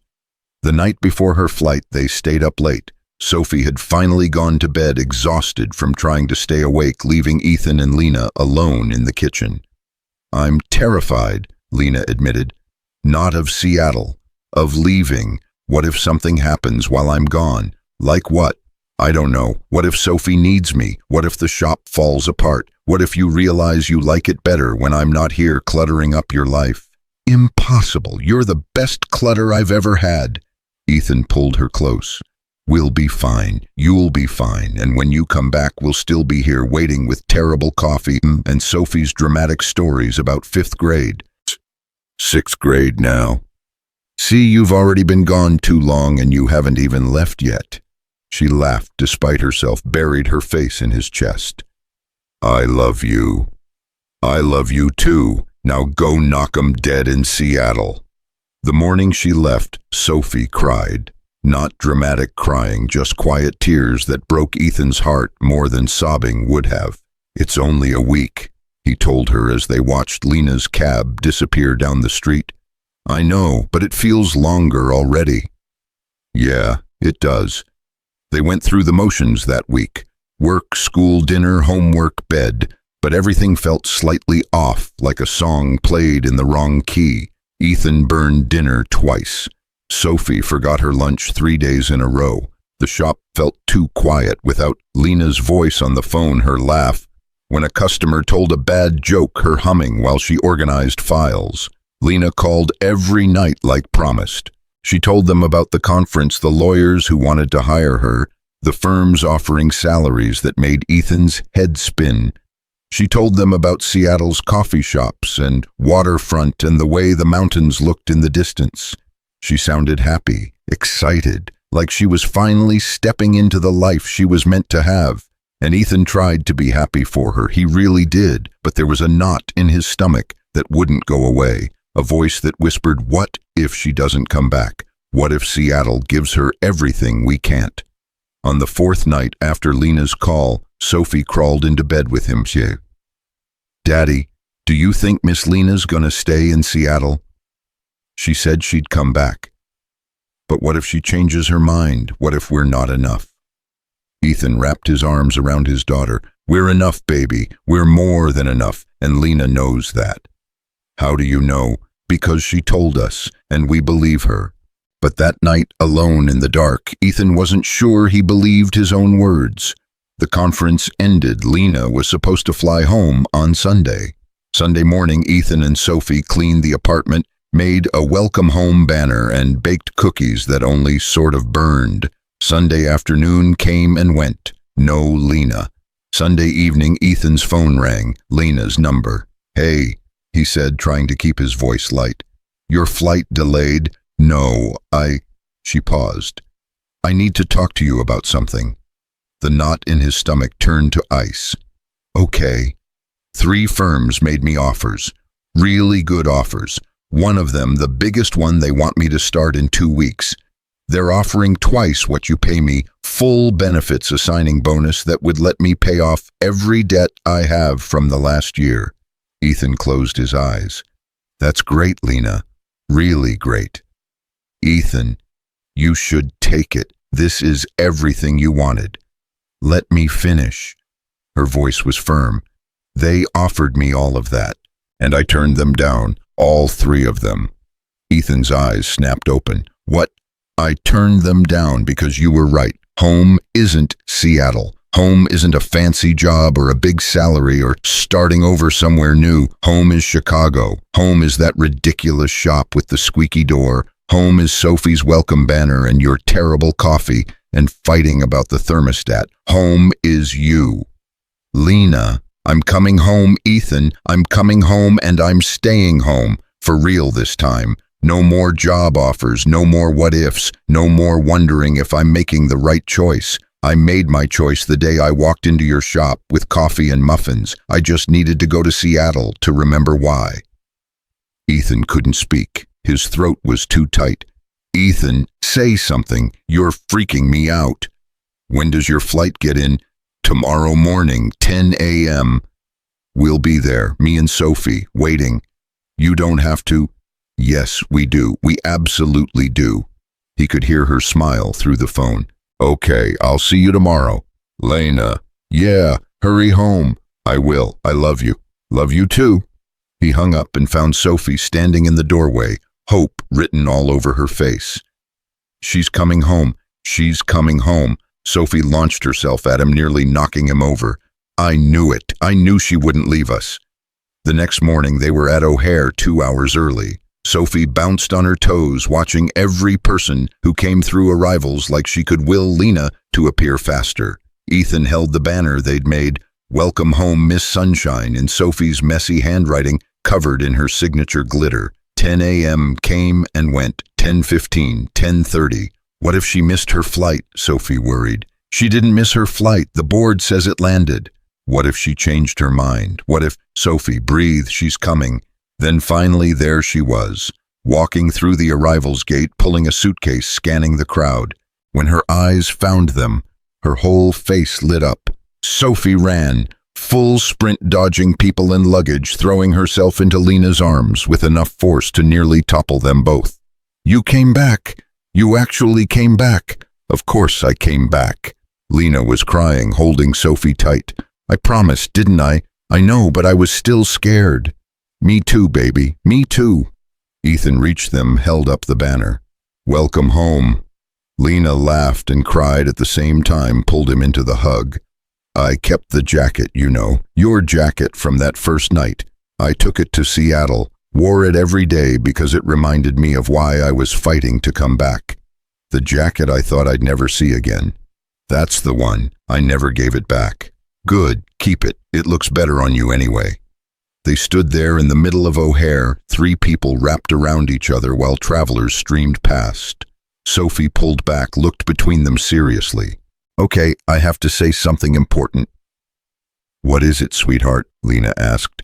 S1: The night before her flight, they stayed up late. Sophie had finally gone to bed, exhausted from trying to stay awake, leaving Ethan and Lena alone in the kitchen. I'm terrified, Lena admitted. Not of Seattle, of leaving. What if something happens while I'm gone? Like what? I don't know. What if Sophie needs me? What if the shop falls apart? What if you realize you like it better when I'm not here cluttering up your life? Impossible. You're the best clutter I've ever had. Ethan pulled her close. We'll be fine. You'll be fine. And when you come back, we'll still be here waiting with terrible coffee and Sophie's dramatic stories about 5th grade. 6th grade now. See, you've already been gone too long and you haven't even left yet. She laughed despite herself, buried her face in his chest. I love you. I love you too. Now go knock 'em dead in Seattle. The morning she left, Sophie cried. Not dramatic crying, just quiet tears that broke Ethan's heart more than sobbing would have. It's only a week, he told her as they watched Lena's cab disappear down the street. I know, but it feels longer already. Yeah, it does. They went through the motions that week. Work, school, dinner, homework, bed. But everything felt slightly off, like a song played in the wrong key. Ethan burned dinner twice. Sophie forgot her lunch 3 days in a row. The shop felt too quiet without Lena's voice on the phone, her laugh. When a customer told a bad joke, her humming while she organized files. Lena called every night like promised. She told them about the conference, the lawyers who wanted to hire her, the firms offering salaries that made Ethan's head spin. She told them about Seattle's coffee shops and waterfront and the way the mountains looked in the distance. She sounded happy, excited, like she was finally stepping into the life she was meant to have. And Ethan tried to be happy for her. He really did, but there was a knot in his stomach that wouldn't go away, a voice that whispered, what if she doesn't come back? What if Seattle gives her everything we can't? On the 4th night after Lena's call, Sophie crawled into bed with him. Daddy, do you think Miss Lena's gonna stay in Seattle? She said she'd come back. But what if she changes her mind? What if we're not enough? Ethan wrapped his arms around his daughter. We're enough, baby. We're more than enough, and Lena knows that. How do you know? Because she told us, and we believe her. But that night, alone in the dark, Ethan wasn't sure he believed his own words. The conference ended. Lena was supposed to fly home on Sunday. Sunday morning, Ethan and Sophie cleaned the apartment, made a welcome home banner, and baked cookies that only sort of burned. Sunday afternoon came and went. No Lena. Sunday evening, Ethan's phone rang. Lena's number. Hey, he said, trying to keep his voice light. Your flight delayed? No, She paused. I need to talk to you about something. The knot in his stomach turned to ice. Okay. 3 firms made me offers. Really good offers. One of them, the biggest one, they want me to start in 2 weeks. They're offering twice what you pay me, full benefits, a signing bonus that would let me pay off every debt I have from the last year. Ethan closed his eyes. That's great, Lena. Really great. Ethan, you should take it. This is everything you wanted. Let me finish. Her voice was firm. They offered me all of that, and I turned them down, all 3 of them. Ethan's eyes snapped open. What? I turned them down because you were right. Home isn't Seattle. Home isn't a fancy job or a big salary or starting over somewhere new. Home is Chicago. Home is that ridiculous shop with the squeaky door. Home is Sophie's welcome banner and your terrible coffee and fighting about the thermostat. Home is you. Lena, I'm coming home, Ethan. I'm coming home and I'm staying home. For real this time. No more job offers, no more what-ifs, no more wondering if I'm making the right choice. I made my choice the day I walked into your shop with coffee and muffins. I just needed to go to Seattle to remember why. Ethan couldn't speak. His throat was too tight. Ethan, say something. You're freaking me out. When does your flight get in? Tomorrow morning, 10 a.m. We'll be there, me and Sophie, waiting. You don't have to. Yes, we do. We absolutely do. He could hear her smile through the phone. Okay, I'll see you tomorrow. Lena. Yeah, hurry home. I will. I love you. Love you too. He hung up and found Sophie standing in the doorway, hope written all over her face. She's coming home. She's coming home. Sophie launched herself at him, nearly knocking him over. I knew it. I knew she wouldn't leave us. The next morning they were at O'Hare 2 hours early. Sophie bounced on her toes, watching every person who came through arrivals like she could will Lena to appear faster. Ethan held the banner they'd made, "Welcome home, Miss Sunshine," in Sophie's messy handwriting, covered in her signature glitter. 10 a.m. came and went. 10:15, 10:30. What if she missed her flight? Sophie worried. She didn't miss her flight. The board says it landed. What if she changed her mind? What if... Sophie, breathe, she's coming. Then finally there she was, walking through the arrivals gate, pulling a suitcase, scanning the crowd. When her eyes found them, her whole face lit up. Sophie ran, full sprint, dodging people and luggage, throwing herself into Lena's arms with enough force to nearly topple them both. You came back. You actually came back. Of course I came back. Lena was crying, holding Sophie tight. I promised, didn't I? I know, but I was still scared. Me too, baby. Me too. Ethan reached them, held up the banner. Welcome home. Lena laughed and cried at the same time, pulled him into the hug. I kept the jacket, you know, your jacket from that first night. I took it to Seattle, wore it every day because it reminded me of why I was fighting to come back. The jacket I thought I'd never see again. That's the one. I never gave it back. Good, keep it. It looks better on you anyway. They stood there in the middle of O'Hare, 3 people wrapped around each other while travelers streamed past. Sophie pulled back, looked between them seriously. Okay, I have to say something important. What is it, sweetheart? Lena asked.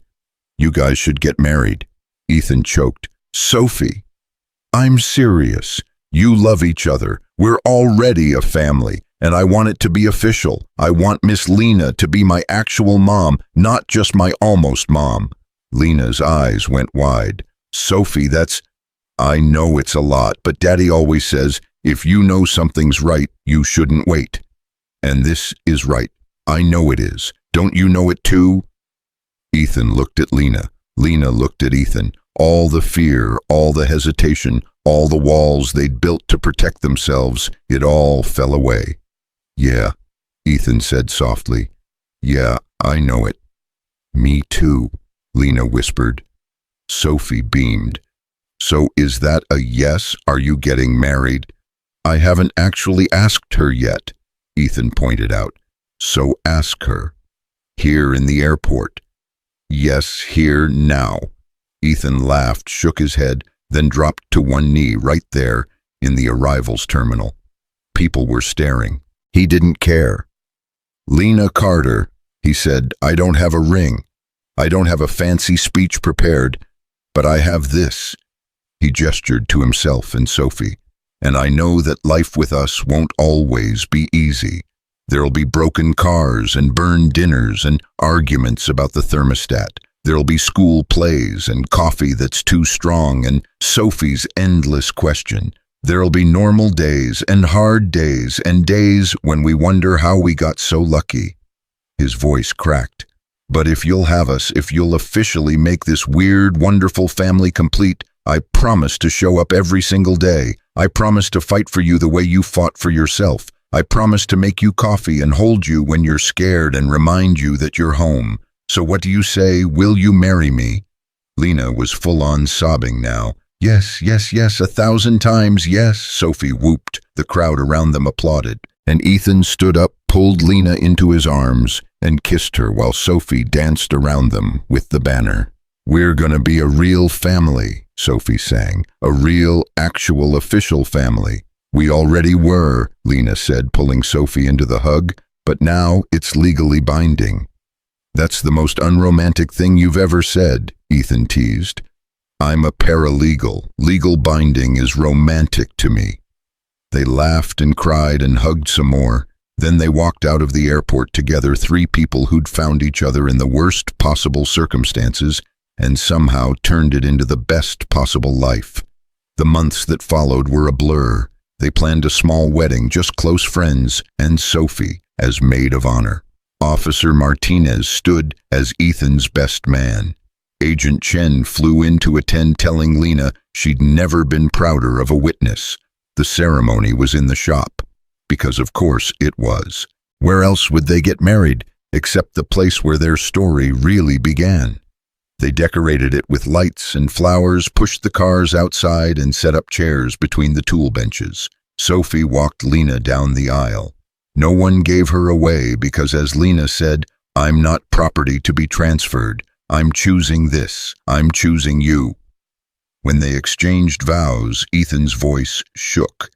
S1: You guys should get married. Ethan choked. Sophie, I'm serious. You love each other. We're already a family, and I want it to be official. I want Miss Lena to be my actual mom, not just my almost mom. Lena's eyes went wide. Sophie, that's... I know it's a lot, but Daddy always says, if you know something's right, you shouldn't wait. And this is right. I know it is. Don't you know it too? Ethan looked at Lena. Lena looked at Ethan. All the fear, all the hesitation, all the walls they'd built to protect themselves, it all fell away. Yeah, Ethan said softly. Yeah, I know it. Me too, Lena whispered. Sophie beamed. So is that a yes? Are you getting married? I haven't actually asked her yet, Ethan pointed out. So ask her. Here in the airport. Yes, here now. Ethan laughed, shook his head, then dropped to one knee right there in the arrivals terminal. People were staring. He didn't care. Lena Carter, he said, I don't have a ring. I don't have a fancy speech prepared, but I have this. He gestured to himself and Sophie. And I know that life with us won't always be easy. There'll be broken cars and burned dinners and arguments about the thermostat. There'll be school plays and coffee that's too strong and Sophie's endless question. There'll be normal days and hard days and days when we wonder how we got so lucky. His voice cracked. But if you'll have us, if you'll officially make this weird, wonderful family complete, I promise to show up every single day. I promise to fight for you the way you fought for yourself. I promise to make you coffee and hold you when you're scared and remind you that you're home. So what do you say? Will you marry me? Lena was full-on sobbing now. Yes, yes, yes, 1,000 times yes, Sophie whooped. The crowd around them applauded. And Ethan stood up, pulled Lena into his arms, and kissed her while Sophie danced around them with the banner. We're gonna be a real family, Sophie sang. A real, actual, official family. We already were, Lena said, pulling Sophie into the hug, but now it's legally binding. That's the most unromantic thing you've ever said, Ethan teased. I'm a paralegal. Legal binding is romantic to me. They laughed and cried and hugged some more. Then they walked out of the airport together, three people who'd found each other in the worst possible circumstances and somehow turned it into the best possible life. The months that followed were a blur. They planned a small wedding, just close friends, and Sophie as maid of honor. Officer Martinez stood as Ethan's best man. Agent Chen flew in to attend, telling Lena she'd never been prouder of a witness. The ceremony was in the shop, because of course it was. Where else would they get married, except the place where their story really began? They decorated it with lights and flowers, pushed the cars outside, and set up chairs between the tool benches. Sophie walked Lena down the aisle. No one gave her away because, as Lena said, "I'm not property to be transferred. I'm choosing this. I'm choosing you." When they exchanged vows, Ethan's voice shook.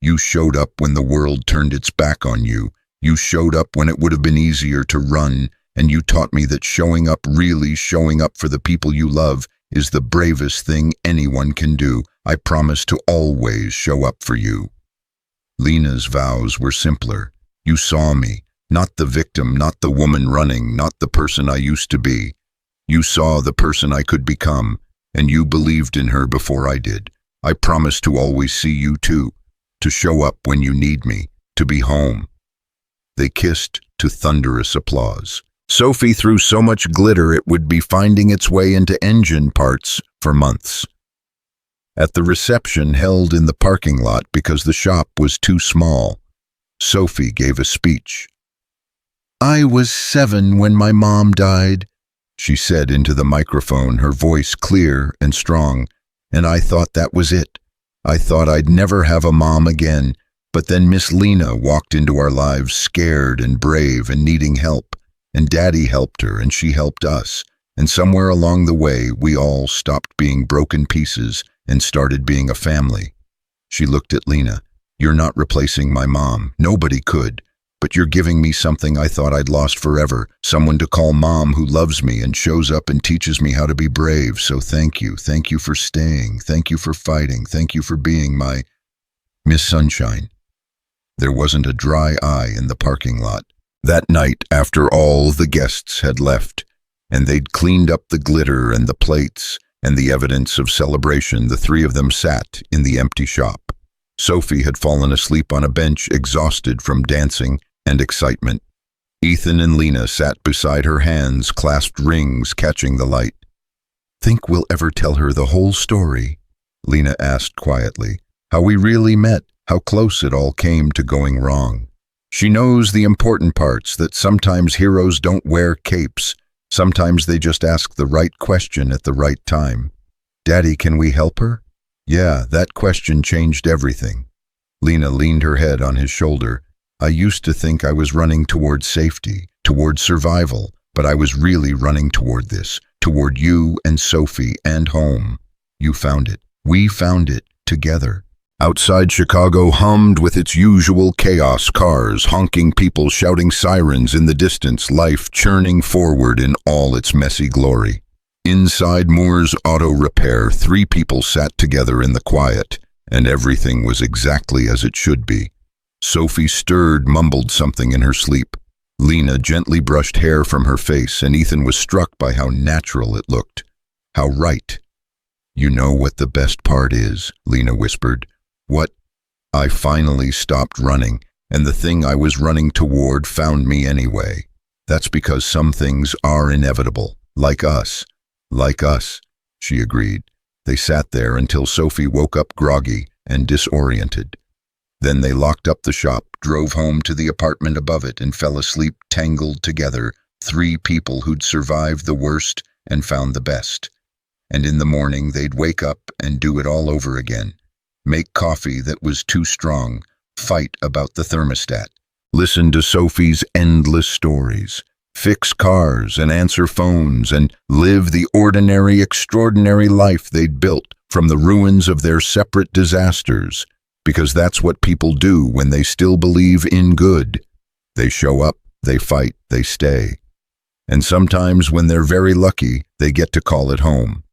S1: "You showed up when the world turned its back on you. You showed up when it would have been easier to run, and you taught me that showing up, really showing up for the people you love, is the bravest thing anyone can do. I promise to always show up for you." Lena's vows were simpler. "You saw me, not the victim, not the woman running, not the person I used to be. You saw the person I could become, and you believed in her before I did. I promise to always see you too, to show up when you need me, to be home." They kissed to thunderous applause. Sophie threw so much glitter it would be finding its way into engine parts for months. At the reception held in the parking lot because the shop was too small, Sophie gave a speech. "I was 7 when my mom died," she said into the microphone, her voice clear and strong, "and I thought that was it. I thought I'd never have a mom again, but then Miss Lena walked into our lives scared and brave and needing help, and Daddy helped her and she helped us, and somewhere along the way we all stopped being broken pieces and started being a family." She looked at Lena. "You're not replacing my mom. Nobody could. But you're giving me something I thought I'd lost forever, someone to call mom who loves me and shows up and teaches me how to be brave. So thank you. Thank you for staying. Thank you for fighting. Thank you for being my Miss Sunshine." There wasn't a dry eye in the parking lot. That night, after all the guests had left, and they'd cleaned up the glitter and the plates and the evidence of celebration, the three of them sat in the empty shop. Sophie had fallen asleep on a bench, exhausted from dancing and excitement. Ethan and Lena sat beside her, hands clasped, rings catching the light. "Think we'll ever tell her the whole story?" Lena asked quietly. "How we really met, how close it all came to going wrong. She knows the important parts, that sometimes heroes don't wear capes. Sometimes they just ask the right question at the right time. Daddy, can we help her?" Yeah, that question changed everything. Lena leaned her head on his shoulder. "I used to think I was running toward safety, toward survival, but I was really running toward this, toward you and Sophie and home. You found it. We found it together." Outside Chicago hummed with its usual chaos, cars, honking, people shouting, sirens in the distance, life churning forward in all its messy glory. Inside Moore's Auto Repair, 3 people sat together in the quiet, and everything was exactly as it should be. Sophie stirred, mumbled something in her sleep. Lena gently brushed hair from her face, and Ethan was struck by how natural it looked. How right. "You know what the best part is," Lena whispered. "What? I finally stopped running, and the thing I was running toward found me anyway. That's because some things are inevitable, like us." "Like us," she agreed. They sat there until Sophie woke up groggy and disoriented. Then they locked up the shop, drove home to the apartment above it, and fell asleep tangled together, 3 people who'd survived the worst and found the best. And in the morning they'd wake up and do it all over again. Make coffee that was too strong, fight about the thermostat, listen to Sophie's endless stories, fix cars and answer phones, and live the ordinary, extraordinary life they'd built from the ruins of their separate disasters, because that's what people do when they still believe in good. They show up, they fight, they stay. And sometimes when they're very lucky, they get to call it home.